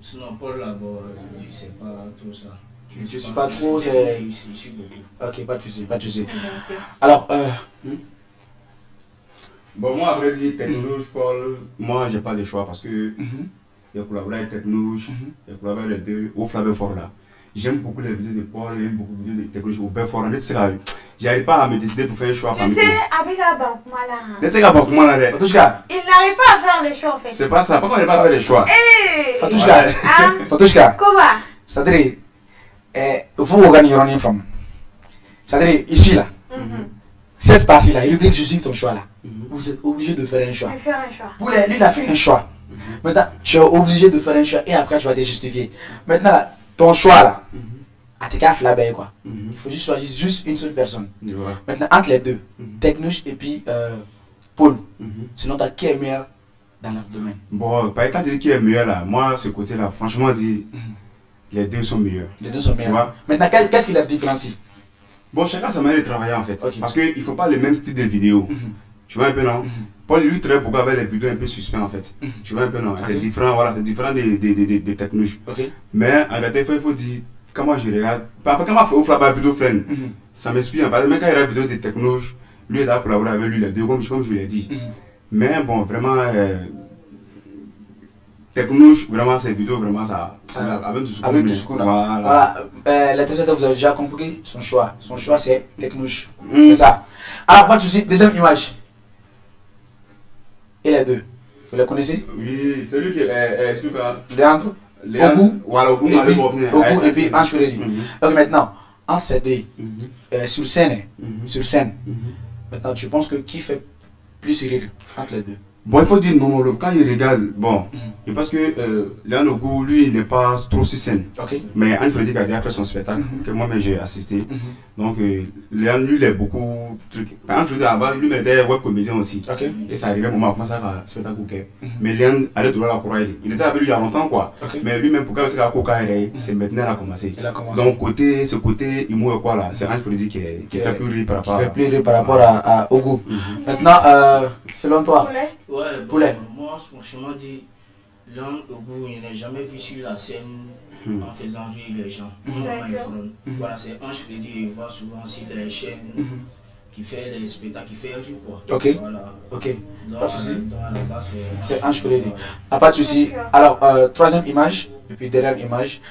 Sinon, Paul là-bas, c'est pas trop ça. Je suis pas trop, c'est... Il suit beaucoup. Ok, pas de soucis. Alors, bon, moi, après dire Technouche, Paul, moi, j'ai pas de choix parce que j'ai collaboré avec Technouche, j'ai collaboré avec les deux au Flavor Fort là. J'aime beaucoup les vidéos de Paul, j'aime beaucoup les vidéos de Technouche au Belfort. J'arrive pas à me décider pour faire un choix. Tu sais, avec la banque, il n'arrive pas à faire les choix en fait. C'est pas ça, pourquoi il n'arrive pas à faire les choix? Fatouchka. Comment? C'est-à-dire, il faut organiser une femme. C'est-à-dire, ici là, cette partie-là, il veut que je suive ton choix là. Vous êtes obligé de faire un choix. Poulet, lui, il a fait un choix. Maintenant, tu es obligé de faire un choix et après, tu vas te justifier. Maintenant, là, ton choix là, à tes cas, quoi. Il faut juste choisir juste une seule personne. Maintenant, entre les deux, Technouche et puis Paul, selon toi, qui est meilleur dans leur domaine? Bon, par exemple, quand tu dis qui est meilleur là, moi, ce côté-là, franchement, dit, les deux sont meilleurs. Les deux sont Tu meilleurs. vois? Maintenant, qu'est-ce qui les différencie? Bon, chacun sa manière de travailler en fait. Ok. Parce qu'il ne faut pas le même style de vidéo. Tu vois un peu, non? Paul, lui, travaille beaucoup avec les vidéos un peu suspect en fait. Tu vois un peu, non? C'est différent, voilà, c'est différent des technologies. Ok. Mais en réalité, il faut dire, comment je regarde. Parfois, quand je fais la vidéo friend, ça m'inspire. Parce que même quand il y a la vidéo des technologies, lui, il a collaboré avec lui, les deux, comme je l'ai dit. Mais bon, vraiment, technologie, vraiment, ces vidéos, vraiment, ça. Avec du Avec du secours. Voilà. Les téléspectateurs, vous avez déjà compris son choix. Son choix, c'est technologie. C'est ça. Alors, pas de souci. Deuxième image. Et les deux. Vous les connaissez? Oui, celui qui est sur Léandre, Ogou, voilà, Ogou, et puis Ange Freddy. Donc maintenant, en CD, sur scène, maintenant tu penses que qui fait plus rire entre les deux? Bon, il faut dire non, quand il regarde, bon, et parce que Léon Ogou, lui, il n'est pas trop sur scène. Ok. Mais Anne Freddy a déjà fait son spectacle, que moi-même j'ai assisté. Donc, Léon, lui, il est beaucoup trucs. Anne Freddy, lui, il était web comédien aussi. Ok. Et ça arrivait au moment où commencer à spectacle. Mais Léon allait toujours à la cour. Il était avec lui il y a longtemps, quoi. Okay. Mais lui-même, pour qu'il c'est maintenant qu'il a commencé. Il a commencé. Donc, ce côté humour, quoi, là, c'est Anne Freddy qui fait plus rire par rapport à. Qui fait plus rire par rapport à Ogou. Maintenant, selon toi? Ouais, bon, Poulet. moi, franchement, dit, Léon Ogou, il n'est jamais vu sur la scène en faisant rire les gens. Voilà, c'est Ange Freddy, il voit souvent sur les chaînes qui fait les spectacles, qui fait rire, quoi. Ok. Voilà. Ok. Donc, Pas de souci. là-bas, c'est Ange Freddy. Pas de souci. Alors, troisième image, et puis dernière image.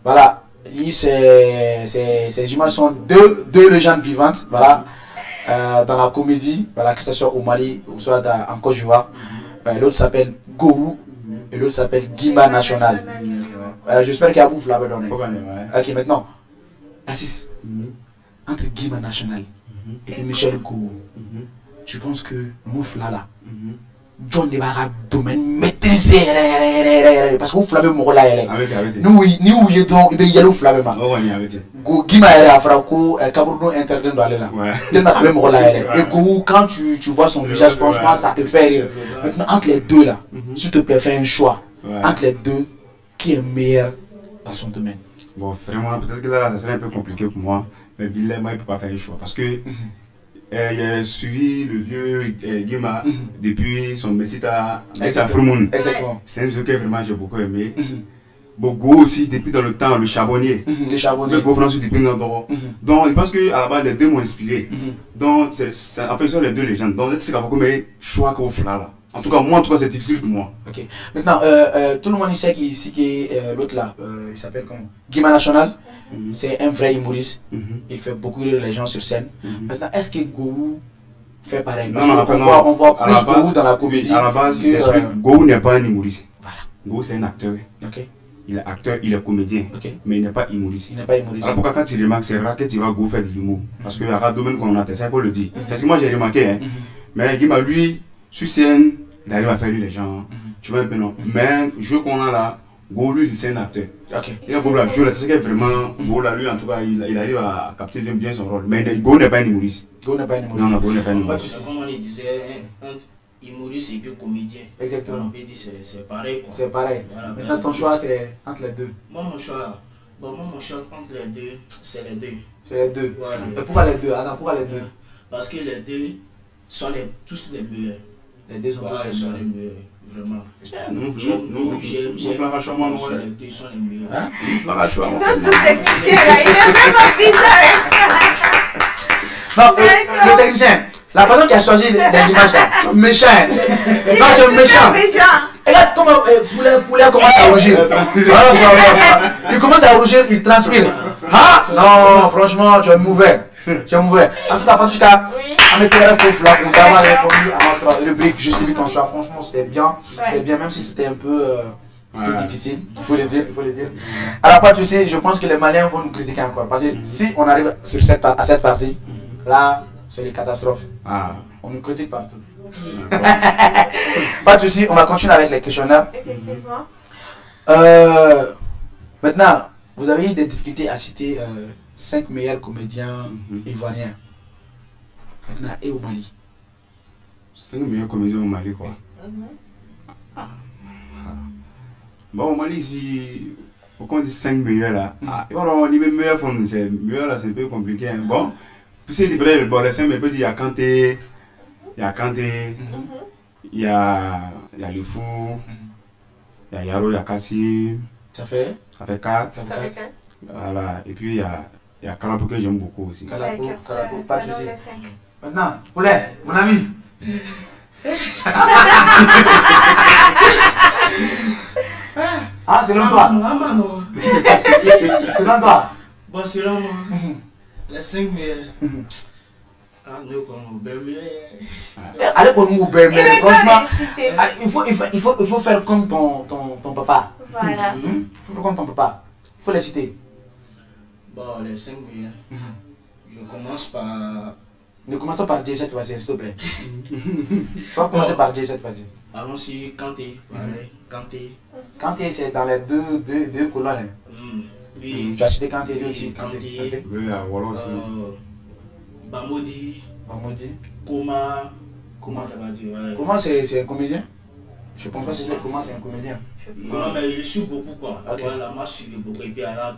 Voilà. Ces images sont deux légendes vivantes. Voilà. Dans la comédie, voilà, que ce soit au Mali ou soit en Côte d'Ivoire. L'autre s'appelle Gourou et l'autre s'appelle Guima National. J'espère qu'il y a beaucoup de donné. Ok, maintenant, Assis, entre Guima National et puis Michel Gourou, je pense que Moufla là, John de Barra domaine maîtrisé parce que vous flavez mon là nous y est donc il y a le flavé ma go Guima a frako Cameroun interdit d'aller là tellement avec mon là et go quand tu vois son visage franchement ça te fait rire. Maintenant entre les deux là s'il te plaît fais un choix entre les deux qui est meilleur dans son domaine. Bon vraiment peut-être que là ça serait un peu compliqué pour moi mais Billy moi il peut pas faire un choix parce que j'ai suivi le vieux Guima depuis son Messita Frumoun. Exactement. C'est un jeu que vraiment j'ai beaucoup aimé. Bon, Go aussi, depuis dans le temps, le charbonnier. Le charbonnier. Le Go France depuis longtemps. Donc, je pense qu'à la base, les deux m'ont inspiré. Donc, en fait, ce sont les deux légendes. Donc, c'est qu'il faut que choix qu'on fait là. En tout cas, moi, c'est difficile pour moi. Ok. Maintenant, tout le monde sait ici que l'autre là, il s'appelle comment? Guima National. C'est un vrai humoriste. Il fait beaucoup rire les gens sur scène. Maintenant, est-ce que Gourou fait pareil? Non, on voit plus Gourou dans la comédie. À la base, Gourou n'est pas un humoriste. Voilà. Gourou, c'est un acteur. Ok. Il est acteur, il est comédien. Okay. Mais il n'est pas humoriste. Il n'est pas humoriste. Alors pourquoi quand tu remarques, c'est rare que tu vas Gourou faire de l'humour. Parce qu'il y a un domaine qu'on a, ça il faut le dire. C'est ce que moi j'ai remarqué. Hein. Mais Guima, lui, sur scène, il arrive à faire rire les gens. Tu vois un peu non. Mais le jeu qu'on a là, Gourou, lui, c'est un acteur. Ok. Il a Gourou là, je sais que vraiment, Gourou là, lui, en tout cas, il arrive à capter bien son rôle. Mais Gourou n'est pas un humoriste. Gourou n'est pas un humoriste. Non, Gourou n'est pas un humoriste. Comme on le disait, entre humoriste et puis comédien. Exactement. On peut dire c'est pareil, quoi. C'est pareil. Voilà, maintenant, ton choix, c'est entre les deux. Moi, mon choix entre les deux, c'est les deux. C'est les deux. Ouais. Et pourquoi les deux? Attends, pourquoi les deux? Parce que les deux sont tous les meilleurs. Les deux sont tous les meilleurs. Vraiment. Nous, J'aime. Les deux sont les meilleurs. Hein? Notre technicien là, il est vraiment bizarre. Non, le technicien, la personne qui a choisi les images là, tu es méchant. Non, tu es méchant. Regarde comment Poulet commence à rougir. Il commence à rougir, il transpire. Ah non, franchement, tu es mauvais. Tu es mauvais. En tout cas, Fatouchka, on était très faux là. On t'a répondu à notre rubrique Justifie ton choix. Franchement, c'était bien. C'était bien, même si c'était un peu difficile. Il faut le dire. Alors, pas tu sais, je pense que les Maliens vont nous critiquer encore. Parce que si on arrive à cette partie, là, c'est les catastrophes. On nous critique partout. Pas de soucis, on va continuer avec les questionnaires. Effectivement. Maintenant, vous avez eu des difficultés à citer 5 meilleurs comédiens ivoiriens. Maintenant, et au Mali. 5 meilleurs comédiens au Mali, quoi. Bon, au Mali, ici, pourquoi on dit 5 meilleurs là? Et voilà, les meilleurs font c'est meilleurs là, c'est un peu compliqué. Hein. Bon, puis c'est vrai, bon, les 5 meilleurs, il y a Kanté, il y a le Fou, il y a Yaro, il y a Kassi. Ça fait 4. Ça fait 4. Voilà, et puis il y a Kalapou que j'aime beaucoup aussi. Kalapou, pas de soucis. Maintenant, Poulet, mon ami. Ah, c'est l'homme toi. C'est l'homme toi. Bon, c'est là, moi. Les 5 meilleurs. Ah, nous, comme Allez pour nous, mais franchement, il faut faire comme ton papa. Voilà. Il faut faire comme ton papa. Il faut les citer. Bon, les 5 meilleurs. Je commence par. Ne commençons par Dieu cette fois-ci, s'il te plaît. Faut commencer par Dieu cette fois-ci. Allons-y, Kanté, pareil, Kanté. Kanté, c'est dans les deux colonnes. Oui. Tu as cité Kanté aussi. Kanté. Oui, voilà aussi. Bamodi. Comment c'est un comédien? Je pense pas que c'est comment c'est un comédien. Non, mais je suis beaucoup quoi. Okay. Voilà, moi je suis beaucoup. Et puis alors,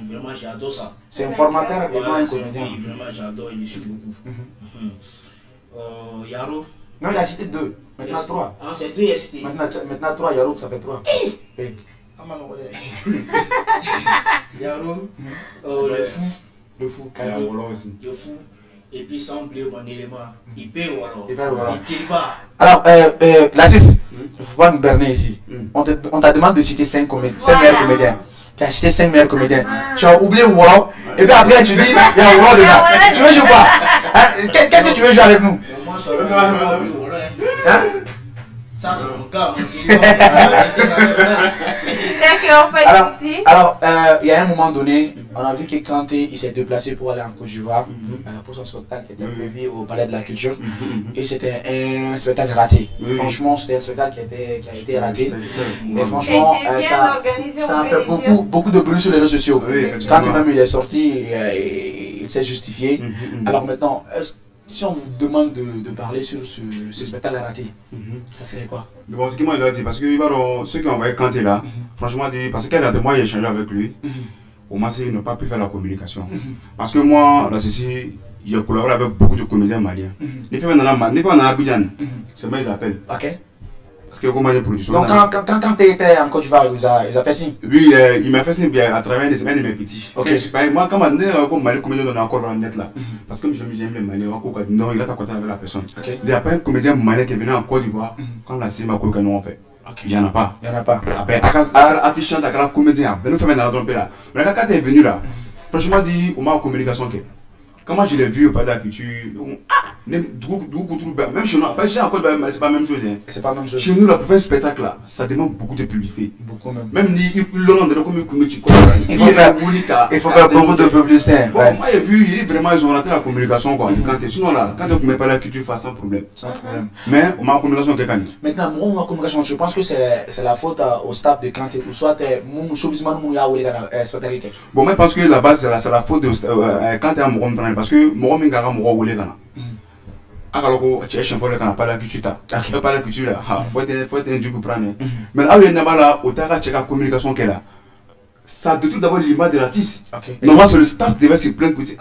vraiment j'adore ça. C'est un formateur et pas un comédien. Oui, vraiment j'adore, je suis beaucoup. Yaro. Non, il a cité 2. Maintenant 3. Ah, c'est 2, il a cité. Maintenant 3, Yaro, ça fait 3. Hey. Yaro. Le fou. Le fou. Et puis sans oublier mon élément. Il paye alors. Il tire pas. Alors, la 6, il ne faut pas nous berner ici. On t'a demandé de citer 5 meilleurs comédiens. Tu as cité 5 meilleurs comédiens. Tu as oublié Wolo. Et puis après, tu dis, il y a Wolo dedans. Tu veux jouer quoi? Qu'est-ce que tu veux jouer avec nous? Moi, je suis Wolo. Ça, c'est mon cas. Alors, il y a un moment donné, on a vu que Kanté il s'est déplacé pour aller en Côte d'Ivoire pour son spectacle qui était prévu au Palais de la Culture. Et c'était un spectacle raté. Franchement, c'était un spectacle qui a été raté. Et franchement, ça a fait beaucoup de bruit sur les réseaux sociaux. Quand même il est sorti, il s'est justifié. Alors maintenant, si on vous demande de parler sur ce spectacle raté, ça serait quoi? Bon, ce qui m'a dit, parce que ceux qui ont envoyé Kanté là, franchement, parce qu'elle a de moi, j'ai échangé avec lui. Au moins, il n'a pas pu faire la communication. Parce que moi, là, ceci, j'ai collaboré avec beaucoup de comédiens maliens. Les filles en Abidjan, c'est moi ils appellent. Ok. Parce que comment les productions. Donc, quand tu étais en Côte d'Ivoire, il a fait signe? Oui, il m'a fait signe bien à travers des de mes petits. Ok. Moi, quand je suis Mali, comédien, on a encore en net là. Parce que j'aime les Maliens, non, il a ta contact avec la personne. Il n'y a pas un comédien malien qui est venu en Côte d'Ivoire quand la cinéma que nous on fait. Il n'y en a pas. Il n'y en a pas. Après, quand tu chantes avec la comédien, nous faisons dans la trompe là. Mais quand tu es venu là, franchement, dit, on m'a en communication. Comment je l'ai vu au Palais de la Culture, même chez nous, c'est pas la même chose. C'est pas la même chose. Chez nous, là, pour faire un spectacle là, ça demande beaucoup de publicité. Beaucoup même. Même il faut faire beaucoup de publicité. Moi j'ai vu, ils ont raté la communication quoi. Sinon là, quand tu ne mets pas la culture, sans problème. Sans problème. Mais on m'a en communication quelqu'un. Maintenant, moi en communication, je pense que c'est la faute au staff de Kanté ou soit bon, moi je pense que la base c'est la faute de Kanté à mon parce que moi je suis un peu alors tu es chef de la pas la culture pas la culture là faut être un dieu pour prendre mais là où il y a là au tara checker la communication qu'elle a ça détruit d'abord l'image de l'artiste. Normalement le staff devait se plaindre que oui,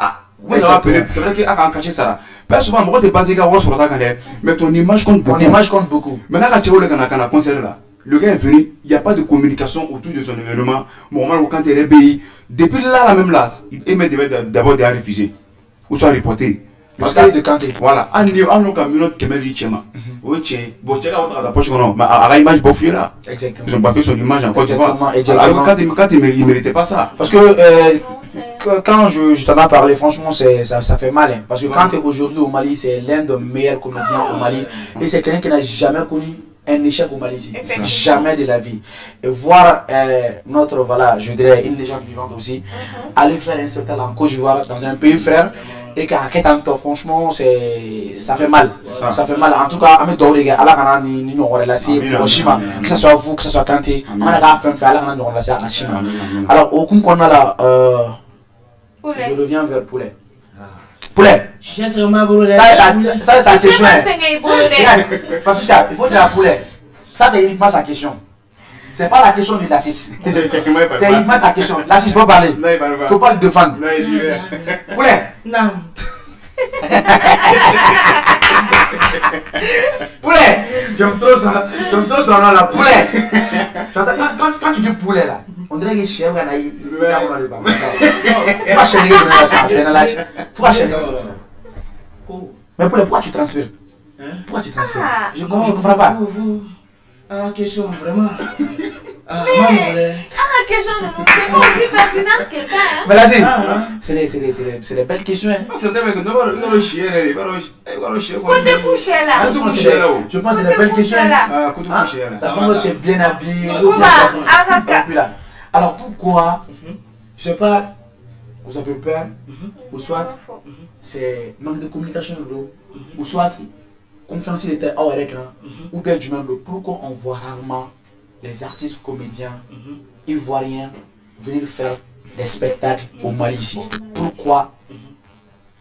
c'est vrai qu'il a caché ça là. Pas souvent moi t'es basé sur la caméra mais ton image compte beaucoup. Maintenant quand tu vois le concert là, le gars est venu, il n'y a pas de communication autour de son événement. Moment quand il est réveillé, depuis là même là, il devait d'abord refuser ou soit reporter. Parce que de Kanté. Voilà, on a camion qui m'a dit tiens, oui tiens, bon tiens là la poche qu'on a, mais à la image boffée là. Exactement. Ils ont pas fait son image encore tu vois. Alors quand il méritait pas ça. Parce que quand je t'en ai parlé, franchement ça fait mal. Hein. Parce que Kanté aujourd'hui au Mali, c'est l'un des meilleurs comédiens au Mali et c'est quelqu'un qui n'a jamais connu un échec au Mali ici. Jamais de la vie. Et voir notre, voilà, je dirais une légende vivante aussi, aller faire un spectacle en Côte d'Ivoire dans un pays frère. Et qu'à Ketanto, franchement, ça fait mal. Ça fait mal. En tout cas, que ce soit vous, que ce soit Kanté, alors, au coup qu'on a là, je reviens vers Poulet. Poulet! Ça c'est ta question. Il faut dire Poulet. Ça c'est uniquement sa question. c'est pas la question de l'Assis. C'est uniquement ta question. L'Assis, faut parler. Non, il parle pas. Faut pas le défendre. Non, il dit. Poulet. Non. Poulet. J'aime trop ça. J'aime trop son nom là. Poulet. Quand tu dis poulet là, on dirait que chèvre là, il a pas de bas. Faut pas chérir de ça. Faut pas chérir. Mais poulet, pourquoi tu transfères? Pourquoi tu transfères? Je comprends pas. Ah, question vraiment. Ah, maman, question c'est pas aussi pertinente que ça. Hein? Mais là, c'est des belles questions. Hein. C'est tellement que non, chien, elle est chien. Quand t'es couché là. Je pense que c'est des belles questions. Ah, quand tu couches là. La femme tu es bien habillée. Alors pourquoi, je sais pas, vous avez peur, ou soit c'est manque de communication, ou soit confiance était hors écran, ou bien du même. Pourquoi on voit rarement les artistes comédiens ivoiriens venir faire des spectacles au Mali ici? Pourquoi?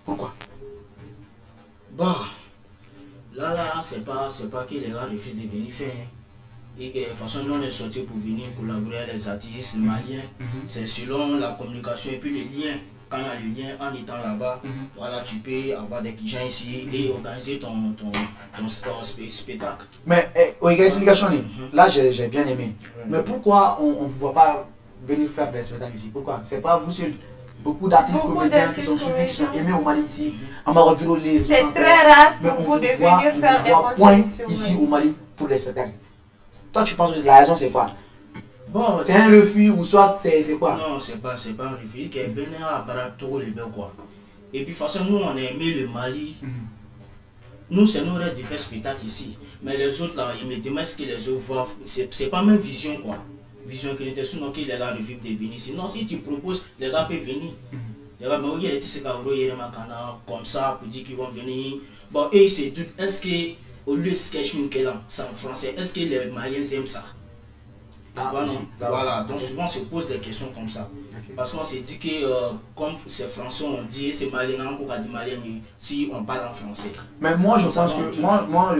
Bon, là, c'est pas que les gars refusent de venir faire. Et que de toute façon, nous on est sortis pour venir collaborer avec les artistes maliens. C'est selon la communication et puis le lien. Quand il y a le lien, en étant là-bas, voilà, tu peux avoir des gens ici et organiser ton spectacle. Mais, explication, là j'ai bien aimé. Mais pourquoi on ne voit pas venir faire des spectacles ici? Pourquoi? C'est pas vous seul. Beaucoup d'artistes comédiens qui sont suivis, qui sont aimés au Mali ici. On m'a revu les. C'est très rare pour vous de venir faire des concerts ici au Mali pour des spectacles. Toi, tu penses que la raison c'est quoi? Bon, c'est un refus ou soit c'est quoi? Non, c'est pas un refus. Qui est bénin à Barato les quoi. Et puis, de toute façon, nous, on a aimé le Mali. Nous, c'est nos rêves de faire spectacle ici. Mais les autres, là, ils me demandent ce que les autres voient. C'est pas même vision, quoi. Vision qui était sinon que les gars refusent de venir ici. Non, si tu proposes, les gars peuvent venir. Les gars, mais il y a des petits comme ça pour dire qu'ils vont venir. Bon, et ils se doutent, est-ce que, au lieu de sketch là, c'est en français, est-ce que les Maliens aiment ça? Voilà, donc souvent on se pose des questions comme ça. Parce qu'on s'est dit que comme c'est français, on dit c'est malien, on dit malien, mais si on parle en français. Mais moi je pense que, moi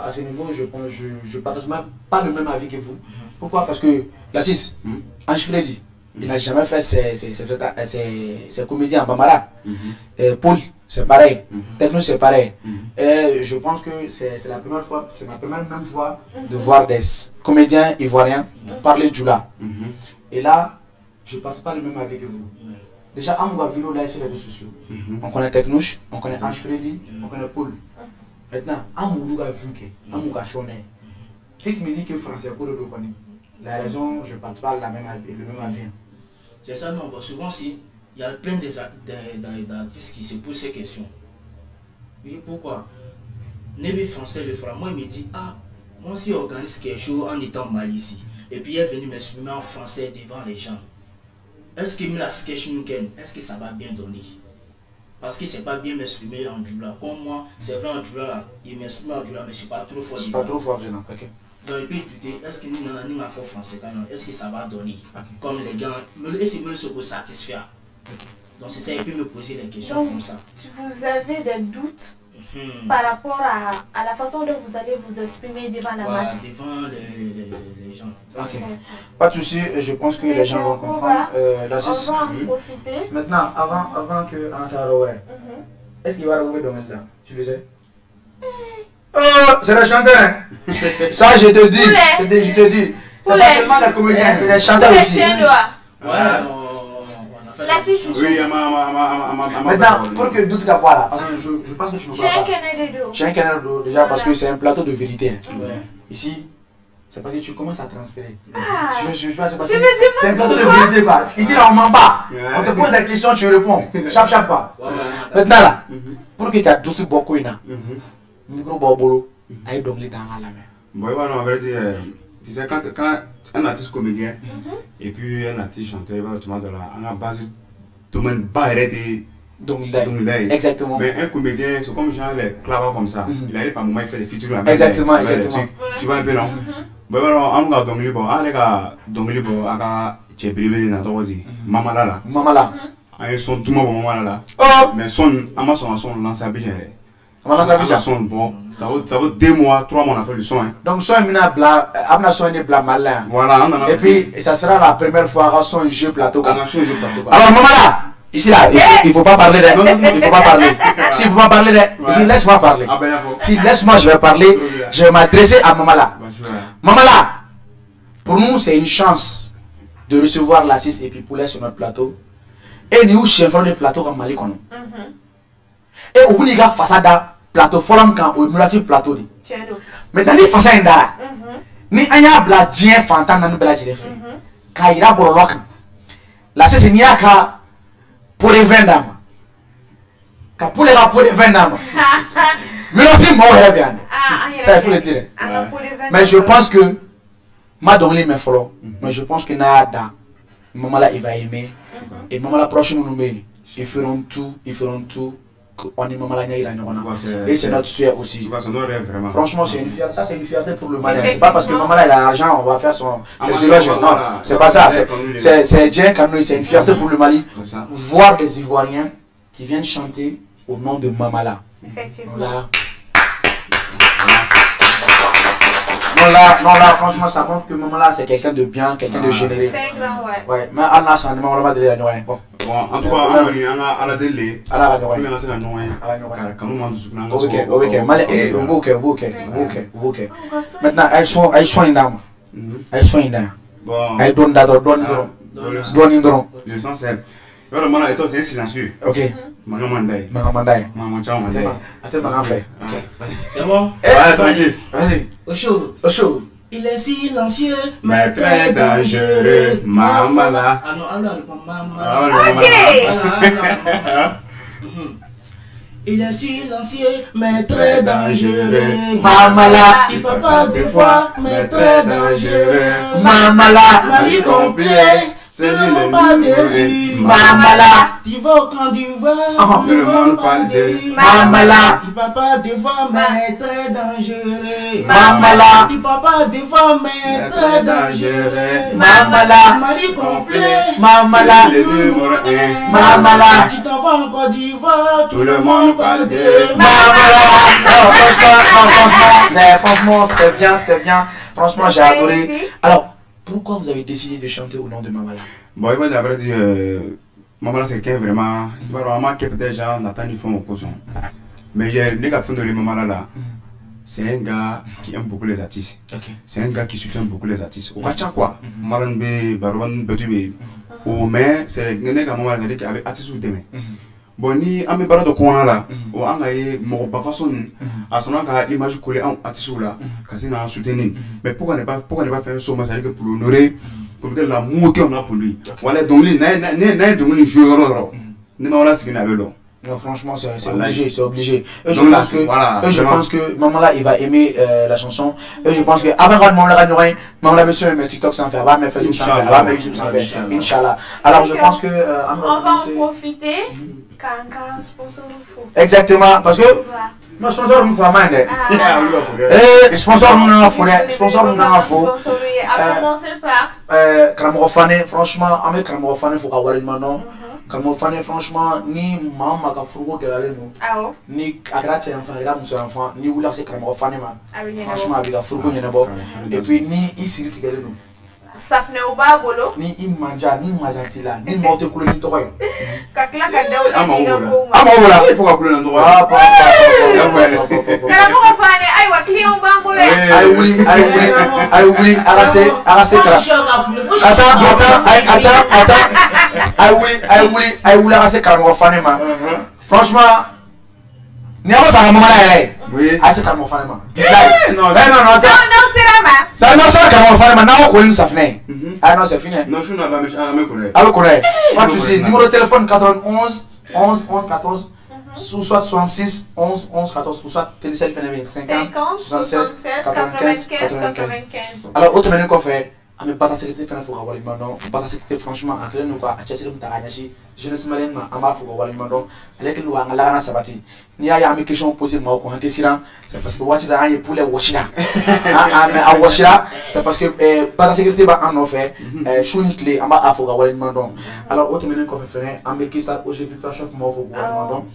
à ce niveau, je partage même pas le même avis que vous. Pourquoi? Parce que la 6, Ange Freddy, il n'a jamais fait ses comédies en Bambara. Paul, c'est pareil. Techno, c'est pareil. Et je pense que c'est la première fois, c'est ma première même fois de voir des comédiens ivoiriens parler du là. Et là, je ne partage pas le même avis que vous. Déjà, Amouga Vilo, là, sur les réseaux sociaux. On connaît Technouche, on connaît Ange Freddy, on connaît Paul. Maintenant, Amouga Vuke, Amouga Fionet. Si tu me dis que français, la raison, je ne partage pas le même avis. C'est ça, non, souvent, si. Il y a plein d'artistes qui se posent ces questions. Oui, pourquoi? Nébé français le fera. Moi, il me dit, ah, moi, si j'organise quelque chose en étant mal ici, et puis il est venu m'exprimer en français devant les gens, est-ce que la sketch est-ce que ça va bien donner? Parce que c'est pas bien m'exprimer en djoula. Comme moi, c'est vrai en djoula là, il m'exprime en djoula, mais je suis pas trop fort. Je suis pas trop fort, non, ok. Donc, et puis, est-ce que nous avons un fort français quand même? Est-ce que ça va donner? Comme les gars, est-ce que nous se satisfaire? Donc c'est ça, et puis me poser des questions donc, comme ça. Vous avez des doutes par rapport à la façon dont vous allez vous exprimer devant la masse? Devant les gens. Ok. Pas de souci, je pense que les gens vont comprendre. On va en profiter. Maintenant, avant que Anata Rowe, est-ce qu'il va revenir dans le temps? Tu le sais? Oh, c'est le chanteur. Ça, je te dis. Je te dis. C'est pas seulement les comédiens, c'est les chanteurs aussi. Oui, maintenant, pour que doute la là, parce que je pense que tu ne peux pas. Tu as un canal d'eau déjà parce que c'est un plateau de vérité. Ici, c'est parce que tu commences à transférer. C'est un plateau de vérité quoi. Ici là on ment pas. On te pose des questions, tu réponds. Chape pas. Maintenant là, pour que tu as doute beaucoup là, micro bobolo, aïe donc les dans la main. Bon, on va dire, tu sais quand un artiste comédien et puis un artiste chanteur, tu m'as donné la base domaine bas arrêté. Donc exactement. Mais un comédien, c'est comme genre les clavats comme ça. Il arrive par moment, il fait des features. Exactement. Tu vois un peu non? Bon, on va donc libre. Ah les gars, donc libre. Aga, tu es privé dans ton aussi. Maman là. Maman là. Ah ils sont tout le monde maman là. Oh. Mais son, à ma son lance à bien. ça sonne bon. Ça vaut 2 mois, 3 mois on a fait le son. Donc son mina bla, amna son ni bla malin. Voilà. Et puis ça sera la première fois qu'on son jeu plateau. On a changé plateau. Alors maman là, ici là, il faut pas parler de, il faut pas parler. S'il faut pas parler de, ici laisse-moi parler. Si laisse-moi je vais parler, je vais m'adresser à maman là. Maman là, pour nous c'est une chance de recevoir la 6 et puis poulet sur notre plateau. Et nous chef de plateau comme Mali kono. Et au bout de façade plateau forum quand au multi plateau dit. Mais dans les façades là, ni anya bla dien fantan nan bla jire fait. Ka ira borolok. La c'est ni aka pour les vendam. Ka pour les vendam. Mais l'autre mot est bien. Ça il faut le dire. Mais je pense que ma donné mes follow. Mais je pense que nada maman là il va aimer. Et maman la prochaine nous ils feront tout qu'on est maman la et c'est notre souhait aussi. Franchement c'est une fierté, ça c'est une fierté pour le Malien. C'est pas parce que maman là il a l'argent on va faire son c'est non, c'est pas ça, c'est Dien Kamnoui, c'est une fierté pour le Mali voir les Ivoiriens qui viennent chanter au nom de Mamala. Effectivement. Non là, franchement, ça montre que maman là, c'est quelqu'un de bien, quelqu'un de généreux. C'est un grand, ouais. Ouais, mais Allah, ça ne m'a pas dit à nous. Bon, en tout cas, on a délai. Allah, on a lancé la noix. Quand nous mandons ce ok. Maintenant, elles sont une dame. Elles sont une dame. Bon. Elles donnent d'adore, donnent. Je sens c'est. Alors, moi, et toi, c'est silencieux. Ok. Maman Mandai. Maman Attends, fait. Ok, vas-y. C'est bon? Ouais, tranquille. Vas-y. Au chaud. Il est silencieux, mais très dangereux. Maman là. Ah non, alors répond maman. Ok. Il est silencieux, mais très dangereux. Maman là. Il peut pas des fois, mais très dangereux. Maman là. Mali complet. C'est le monde pas de lui. Maman là. Tu vas quand tu vas. Le monde pas de lui. Maman là. Il peut pas des fois, mais très dangereux. Maman là. Il peut pas des fois, mais très dangereux. Maman là. Mali complet. Maman là. Maman là. Tu t'en vas en Côte d'Ivoire. Tout le monde parle de Maman là. Franchement, c'était bien. Franchement, j'ai adoré. Alors, pourquoi vous avez décidé de chanter au nom de Mamala? Bon, il m'a dit, Mamala c'est quelqu'un vraiment, il va vraiment que peut-être gens n'attendent pas mon poisson. Mais j'ai des gars qui font de Mamala là. C'est un gars qui aime beaucoup les artistes. C'est un gars qui soutient beaucoup les artistes. Au Kacha quoi? Malanbe, Barouan, Betube. Au mais c'est un gars qui avec artistes ou demain. Bon, ni ame bara de kona là, ou angaye mo ba façon à son image collée en artiste là, kasi na soutenir. Mais pourquoi ne pas faire un somme ça que pour l'honorer, pour dire l'amour qu'on a pour lui. Voilà donc lui n'a donc une joueur. Ne m'a là ce qu'il avait là. Non, franchement, c'est obligé. Et je pense que maman là, il va aimer la chanson. Et je pense que avant que maman là gagne, maman là monsieur mais TikTok sans faire, va me faire YouTube sans faire, va me YouTube sans faire. Inchallah. Alors je pense que on va en profiter. Quand sponsor faut. Exactement, parce que moi sponsor me fait mal. Sponsor me faut. À commencer par. Kramofane, franchement, avec Kramofane faut avoir une manon. Kramofane, franchement, ni maman ka frugo galale nous. Ni agrate enfant, ira muso enfant, ni oula c'est Kramofane ma. Franchement, avec la frugo n'y en a pas. Et puis ni ici tigale nous. Safne uba bolo ni imanja tila ni mote kulo ni tokoyo kakla kadau ama il faut pas kulo ndo kala mo fane ay wa client ba bolo ay wuli agase ay wuli agase kala fane ma franchement ni aba sa maman là oui agase kala fane ma non ça non ça kala fane ma na ko ni safne ah non c'est fini non je n'ai pas me connaître alors connaît moi tu sais numéro de téléphone 91 11 11 14 soit 66 11 11 14 ou soit téléphone 50 67 95 alors autre manière qu'on fait à me pas sécurité faire faut avoir maintenant pas sécurité franchement à nous quoi à chasser ta gagner jeunesse malienne ma amba faut avoir maintenant avec nous à la sabati ni ya mi question poser ma ko hanté siran c'est parce que wati da ay pour les washida mais à washida c'est parce que pas sécurité ba en fait chouni clé amba faut avoir maintenant alors autre manière qu'on fait faire ambe qui ça au jeu victoire choc mo faut avoir maintenant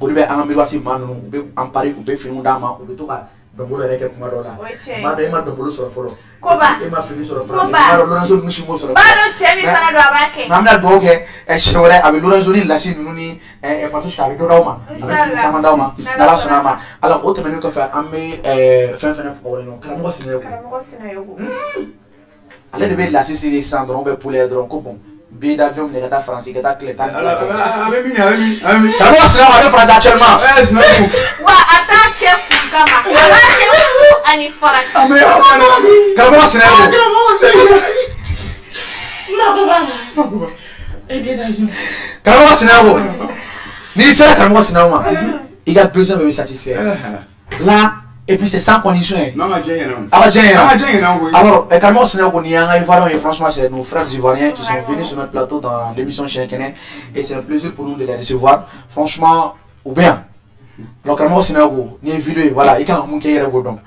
olu bɛ an ka miroir maa ninnu u bɛ an pari u bɛ finiw d'an ma u bɛ to ka dɔnbolo yɛrɛ kɛ kuma dɔw la maa dɔ e ma dɔnbolo sɔrɔ fɔlɔ e ma fini sɔrɔ fɔlɔ maa dɔ Lorenzo ninnu si m'o sɔrɔ b'a dɔn cɛ min fana don a b'a kɛ nka an bɛna dugawu kɛ siɲɛ wɛrɛ a bɛ Lorenzo ni Lasi ninnu ni Fatouche a bɛ dɔ d'aw ma a bɛ fini caman d'aw ma n'Ala sɔnna a ma alors o tɛmɛnen kɔfɛ an bɛ fɛn fɛnɛ fɔ wɛrɛ karamɔgɔ Sinayoko ale de bɛ Lasi siri sisan dɔrɔn bɛ poulet dɔrɔn ko bon billet d'avion minɛ ka taa Faransi ka taa tile 10 karamɔgɔ Sinayoko a bɛ Faransi actuellement wa a t'a kɛ kun kama a b'a kɛ kun ani farati karamɔgɔ Sinayoko karamɔgɔ Sinayoko n'i sera karamɔgɔ Sinayoko ma i ka besoin bɛɛ bɛ satisfait là et puis c'est sans condition alors karamɔgɔ Sinayoko ni an ka Ivoiriens franchement c'est nos frères ivoiriens qui sont venus sur notre plateau dans l'émission Chien Kɛnɛ et c'est un plaisir pour nous de les recevoir franchement ou bien alors karamɔgɔ Sinayoko ni vidéo voilà i kan ka mun kɛ i yɛrɛ b'o dɔn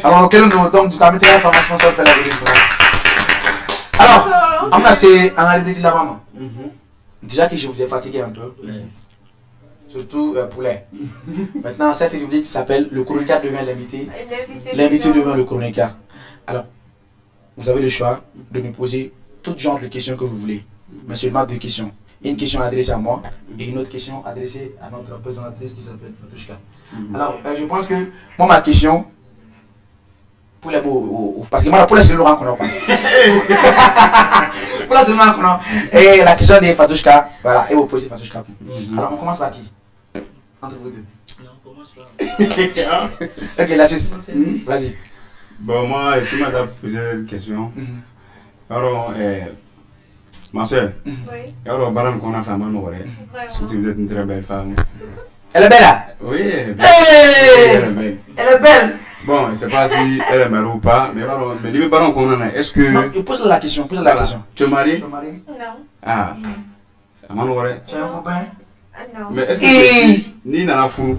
alors o kɛlen don donc du coup an bɛ tɛgɛ information sɔrɔ bɛɛ lajɛlen alors on bɛna se an ka rubrique laban ma déjà que je vous ai fatigué un peu surtout poulet. Maintenant, cette rubrique s'appelle le chroniqueur devient l'invité. L'invité devient le chroniqueur. Alors, vous avez le choix de me poser tout genre de questions que vous voulez, mais seulement 2 questions. Une question adressée à moi et une autre question adressée à notre représentatrice qui s'appelle Fatouche. Alors, je pense que moi, ma question, pour les beaux, parce que moi, pour les c'est le rencontre. Pour la semaine rencontre. Et la question de Fatouche, voilà, et vous posez Fatouche. Alors, on commence par qui? Entre vous deux. Non, commence pas. Ok, la 6. Vas-y. Bon, moi, ici, je m'adapte plusieurs questions. Alors, ma soeur, alors, Baran, qu'on a fait surtout vous êtes une très belle femme. Elle est belle là? Oui, elle est belle. Elle est belle. Elle est belle. Bon, je ne sais pas si elle est mariée ou pas, mais alors, mais les Baran qu'on en a, est-ce que. Non, pose la question, pose la question. Tu es marié? non. Ah. Tu as un copain? Non. Mais est-ce que ni dans la foule,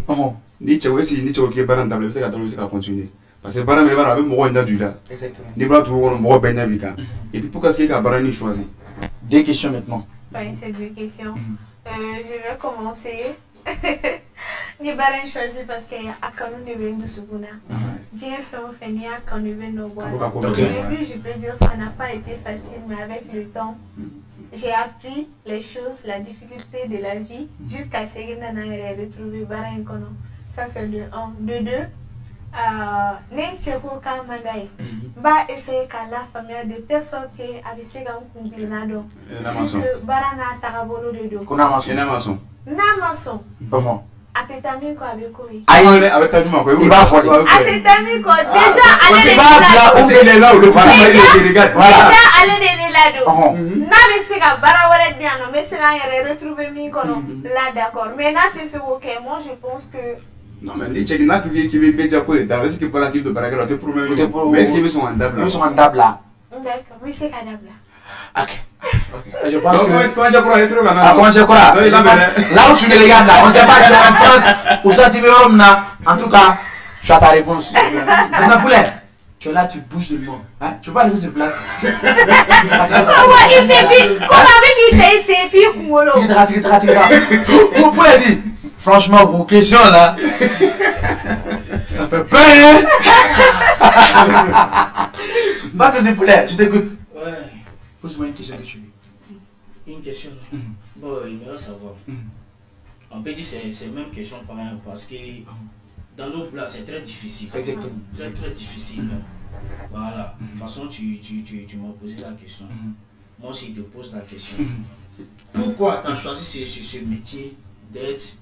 ni tu vois si ni tu vois que Baran table, c'est qu'à continuer. Parce que Baran, mais Baran avait beaucoup de là. Exactement. Ni Baran, tu vois, on a bien d'habitants. Et puis pourquoi est-ce que Baran ni choisi? 2 questions maintenant. Oui, c'est 2 questions. Je vais commencer. Ni Baran choisi parce qu'il y a un canon de vin de Soukouna. J'ai fait un fait un canon de vin de bois. Au début, je peux dire que ça n'a pas été facile, mais avec le temps, j'ai appris les choses, la difficulté de la vie, jusqu'à ce que je retrouvé Baran Kono. Ça, c'est de 1. De 2, N'importe quoi mangai. Ba essayer qu'à la famille de telle sorte que avec ces gars on combinado. Barana tarabolo de do. Kuna maçon. Na maçon. Comment? Atetami ko avec quoi? Aïe, avec ta jument quoi. Il va fort. Atetami ko déjà aller là où il est là où le voilà. Déjà aller de là do. Na me se ga bara wala diano mais c'est là il retrouver mi kono. Là d'accord. Mais na te se OK, moi je pense que non, mais les Tchèques, qui veut mettre quoi les tables, est-ce que pour la clip de Baragal, tu promets, mais est-ce qu'ils sont en table là? Ils sont en table là. D'accord, oui, c'est en table là. Ok. Je pense que. Comment je crois? Là où tu me regardes là, on ne sait pas si en France ou ça tu veux là. En tout cas, tu as ta réponse. Maintenant, poulet, tu es là, tu bouges le monde. Hein? Tu peux pas laisser sur place. Il te dit, comment avec il c'est filles Kumolo. Poulet dit. Franchement, vos questions là, ça fait peur, hein? Bah, tu sais, poulet, je t'écoute. Ouais. Pose-moi une question que tu veux. Une question. Bon, il me reste savoir. On peut dire que c'est la même question pareil parce que dans nos plats, c'est très difficile. Exactement. Très très difficile même. Voilà. De toute façon, tu m'as posé la question. Moi aussi, je te pose la question. Pourquoi tu as choisi ce métier d'être?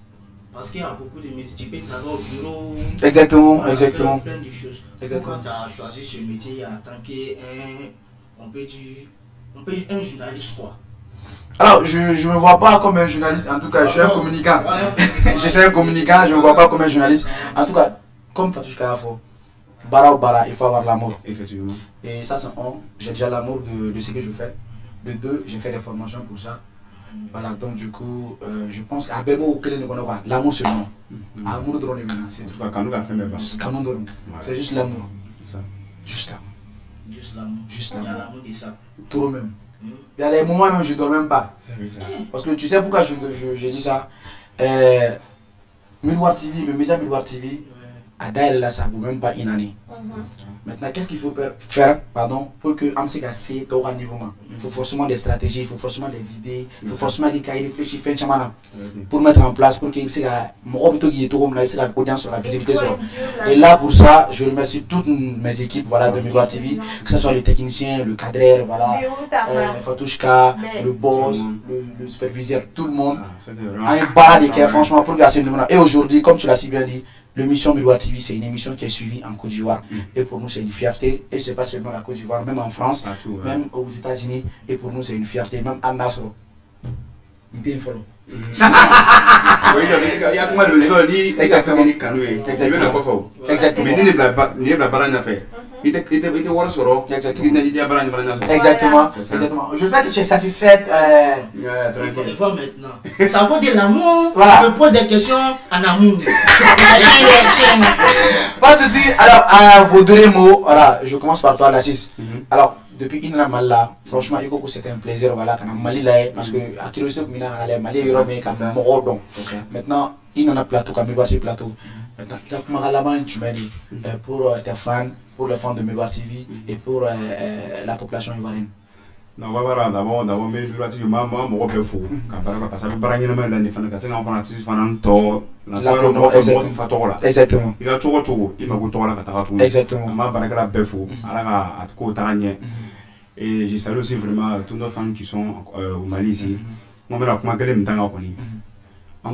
Parce qu'il y a beaucoup de métiers, tu peux travailler au bureau. Exactement, faire exactement. Plein de choses. Pourquoi tu as choisi ce métier en tant qu'un, on peut dire un journaliste quoi? Alors, je ne me vois pas comme un journaliste, en tout cas, je suis un communicant. Je suis un communicant, je ne me vois pas comme un journaliste. En tout cas, comme Fatouche Kayafo, bara ou bara, il faut avoir l'amour. Effectivement. Et ça, c'est un, j'ai déjà l'amour de ce que je fais. De 2, j'ai fait des formations pour ça. Voilà, donc du coup, je pense qu'à Bebo, l'amour c'est le nom. Amour de l'on c'est tout. C'est juste l'amour. Juste l'amour. Juste l'amour. Juste l'amour. l'amour de ça. Trop même. Il y a des moments même je ne dors même pas. Parce que tu sais pourquoi je dis ça. Miroir TV, le média Miroir TV, à Daïr là, ça vaut même pas une année. Maintenant, qu'est-ce qu'il faut faire pour que Amsek assez au niveau? Il faut forcément des stratégies, il faut forcément des idées, il faut forcément des cahiers réfléchis, pour mettre en place, pour que l'audience sur la visibilité. Et là, pour ça, je remercie toutes mes équipes voilà, de Miroir TV, que ce soit les techniciens, le cadreur, voilà, Fatouchka, le boss, le superviseur, tout le monde. A une barre de cœur, franchement, pour que ce niveau-là. Et aujourd'hui, comme tu l'as si bien dit, l'émission Miroir TV, c'est une émission qui est suivie en Côte d'Ivoire. Et pour nous, c'est une fierté. Et ce n'est pas seulement la Côte d'Ivoire, même en France, même aux États-Unis. Et pour nous, c'est une fierté. Même à Nassau. Il était un follow. Exactement. Exactement. J'espère que tu es satisfaite. Il faut maintenant. C'est à cause de l'amour. Je me pose des questions en amour. Pas de souci. Alors, vos deux mots. Voilà, je commence par toi, Lassis. Alors, depuis une année là, franchement, c'était un plaisir, voilà, quand on Mali là, parce que à curiosité, on a Mali, maintenant, il en a plateau, comme Miroir plateau. Maintenant, il y a la tu m'as dit, pour tes fans, pour les fans de Miroir TV et pour la population ivoirienne. Non, voilà, d'abord, Miroir TV, maman, mon repère fou. Parce que exactement. Il a tout, il m'a goûté la exactement. Et je salue aussi vraiment tous nos fans qui sont au Mali ici. Moi, je suis en train de me on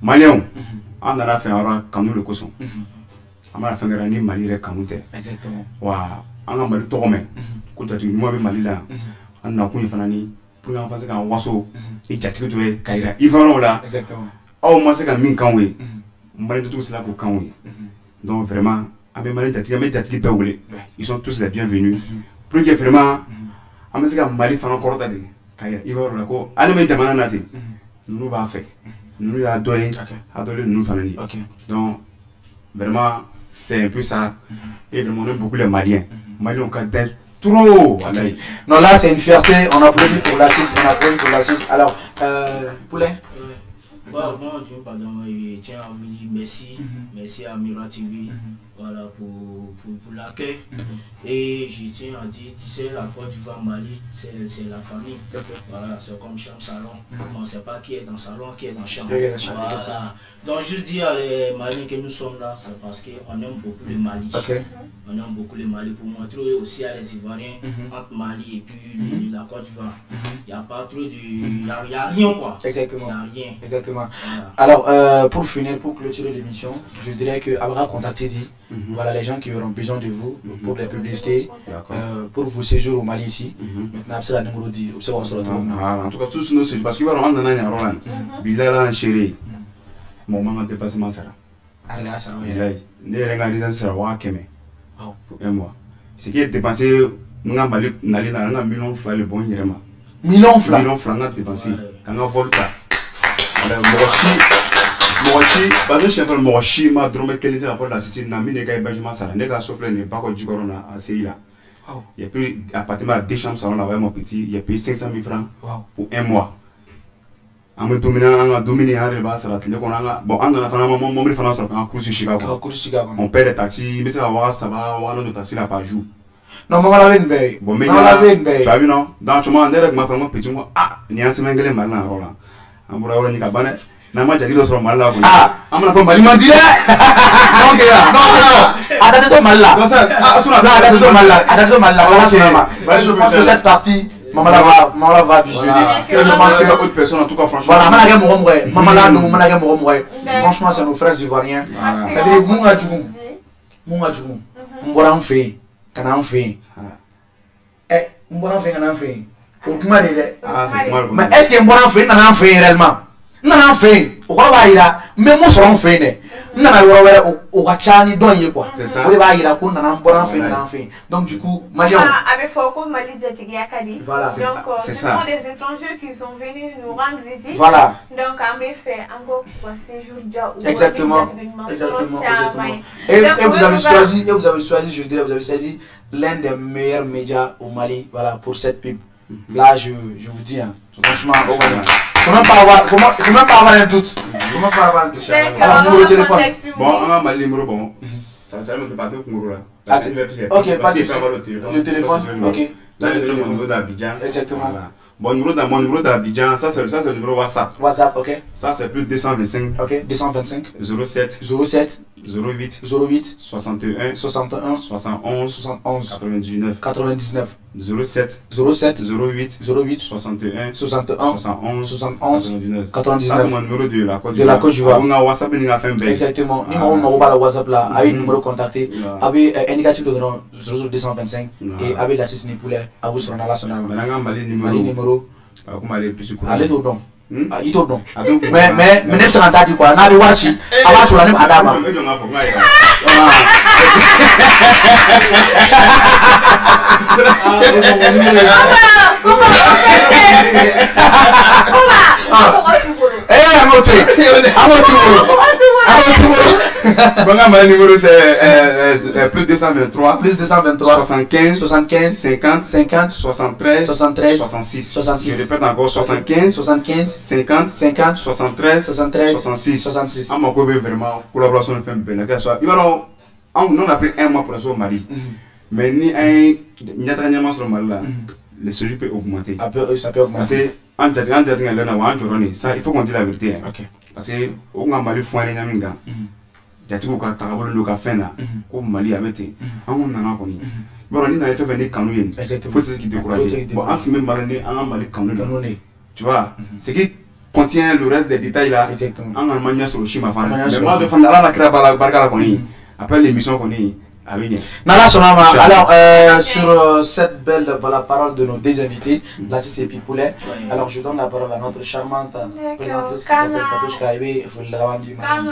Maliens, on a fait un canou le cousson. On a fait un Mali le canouté. Exactement. Waouh, on a mal tourné. Quand tu m'as vu Mali là, on a connu Fanani pour en faire un oiseau. Et tu as trouvé Kaira. Ils vont là. Exactement. Oh, moi c'est un min kanwe. Moi tout cela pour kanwe. Donc vraiment, à mes Mali ils sont tous les bienvenus. Pour que vraiment, à mes Mali fan encore d'aller. Kaira, ils vont là quoi. Allez me demander naté. Nous va faire. Nous adorons, nous familles. Donc, vraiment, c'est un peu ça. Et vraiment, on aime beaucoup les Maliens. Maliens ont trop. Non, là, c'est une fierté. On applaudit pour l'Assis. Alors, Poulet. Bon, pardon, je tiens à vous dire merci. Merci à Miroir TV voilà, pour l'accueil. Et je tiens à dire, tu sais, la Côte d'Ivoire, Mali, c'est la famille. Voilà, c'est comme chambre salon. On ne sait pas qui est dans le salon, qui est dans la chambre. Voilà. Donc, je dis à les Maliens que nous sommes là, c'est parce qu'on aime beaucoup le Mali. On aime beaucoup le Mali pour montrer aussi à les Ivoiriens entre Mali et puis la Côte d'Ivoire. Il n'y a pas trop de. Il n'y a rien quoi. Exactement. Il n'y a rien. Exactement. Voilà. Alors, pour finir, pour clôturer l'émission, je dirais que Abra contacté dit voilà les gens qui auront besoin de vous pour les publicités, pour vos séjours au Mali ici. Maintenant, c'est la numéro 10. On se retrouve. En tout cas, tous nos séjours, parce qu'il va rendre dans un Roland. Bilal chéri. Mon maman dépassement ça. Allez, ça va. Les réalisations sera à Kemé. Pour un mois. Ce qui est dépensé, nous avons un million de francs le bon Yéréma. Million de francs. Million de francs à dépenser. Quand on vole pas. Mochi, parce que chef Mochi m'a drômé quelle était la porte d'assistir n'a mis les gars Benjamin Sara. Les gars soufflent n'est pas quoi du corona à Seila. Il y a plus appartement à 2 chambres salon là-bas mon petit. Il y a payé 500 000 francs pour un mois. On me dominer à Reba Sara. Bon, on a fait un moment de finance en cours sur Chicago. On paie les taxis, mais c'est la voie ça va, on a de taxi là par jour. Non, maman la veine bay. Bon, mais tu as vu non? Dans tu m'as dit que ma femme petit moi il y a un semaine que les malins là. On pourrait avoir une cabane. Nama jadi dos mal là. Amana fa mali mandile. Donc non. Attention mal là. Attention mal là. Voilà sonama. Je pense que cette partie maman la va visionner. Je pense que beaucoup de personnes en tout cas franchement. Voilà, maman là nous, franchement c'est nos frères ivoiriens. C'est-à-dire Munga Djougou. Mbora mfe, kana mfe. Mbora mfe kana mfe. Okuma dele. Mais est-ce que Mbora mfe na mfe réellement? Nana fait, on va y aller, mais moi on fait, nana on va chani donner quoi. On va y aller, on nana on fait. Donc du coup, Malion. Avec Foko Mali Djatigiakadi. Voilà. Donc ce sont des étrangers qui sont venus nous rendre visite. Voilà. Donc on a fait encore un séjour déjà. Exactement. Et vous avez choisi, je dirais, vous avez choisi l'un des meilleurs médias au Mali, voilà, pour cette pub. Là, je vous dis, franchement, Faut même pas avoir un doute. Faut même pas avoir un doute. Alors, numéro de téléphone. Bon, on a mal numéro bon. Ça ne peut pas te courir là. Ok, pas de souci. Le téléphone, ok. Dans le numéro d'Abidjan. Exactement. Bon, mon numéro d'Abidjan, ça c'est le numéro WhatsApp. WhatsApp, ok. Ça c'est plus 225. Ok, 225. 07. 07. 08. 08. 61. 61. 71. 71. 99. 99. 07. 07. 08. 08. 61. 61. 71. 71. 99. Ça c'est mon numéro de la Côte d'Ivoire. De la Côte d'Ivoire. On a WhatsApp et on a fait un exactement. Numéro la WhatsApp là, avec numéro contacté, avec indicatif de nom 0225 et avec la Cécile Poulet, à vous sur la nationale. Mali numéro. Allez au don. Il te don. Mais même si on t'a dit quoi, n'a pas watchi. Avant tu l'as même Adama. numéro c'est plus 223 75 50 73 66. Je répète encore 75 50 73 66. À mon côté vraiment collaboration de faire bien. On a pris un mois pour être au Mali. Mais ni un dernièrement sur le Mali là, le séjour peut augmenter. Ça peut augmenter. Parce que ça il faut qu'on dise la vérité. Parce que on a Mali fou à l'enyaminga. Jatibu ka tagabolo ndo ka fena ko Mali abete on nana koni bon ni na fait venir kanouyen faut se qui décourager bon en ce même Mali en Mali kanouyen tu vois ce qui contient le reste des détails là en Allemagne sur le schéma mais moi de fanda la créa barka koni après l'émission koni Nala Sonama, alors sur cette belle parole de nos deux invités, la CCP Poulet, alors je donne la parole à notre charmante présentatrice qui s'appelle Fatouchka Ebe. Il faut le rendre du mal.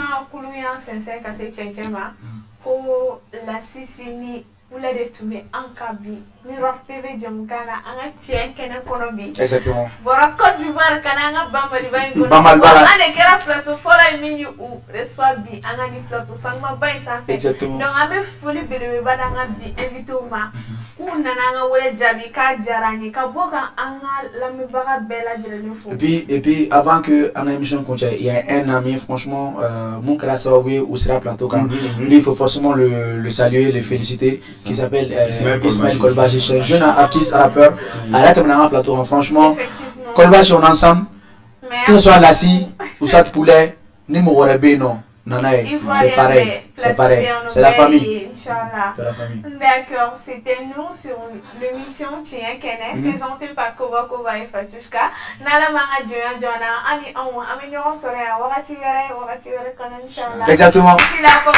La CCP Poulet de Toumé en Kabi, Mirror TV Jamkana, un tien kene konobi. Exactement. Voilà, Côte d'Ivoire, Kananga, Bambali, Bambala. On est qu'à plateau, fola minu ou reçoit bi, un plateau, sans ma bain sans fait. Exactement. Donc, avec folie, bébé, badanga bi, invité au ma, ou nananga, ou les jabi, ka jarani, ka boka, anga, la mibara bella, et puis, avant que en émission continue, il y a un ami, franchement, mon Krasaoué, ou sera plateau, lui, il faut forcément le saluer, le féliciter. Qui s'appelle Ismaël Kolbaji, c'est un jeune artiste rappeur. Arrête maintenant plateau, franchement. Kolbaji, on est ensemble. Que ce soit Lassi ou Sat Poulet, ni Mourebe, non. C'est pareil. C'est pareil. C'est la famille. C'est la famille. D'accord, c'était nous sur l'émission Tien Kene, présentée par Koba Koba et Fatouchka. Nala Manga Djoyan Djona, Ani Aou, Amignon Soleil, Warati Kanan, Inch'Allah. Exactement. C'est la porte.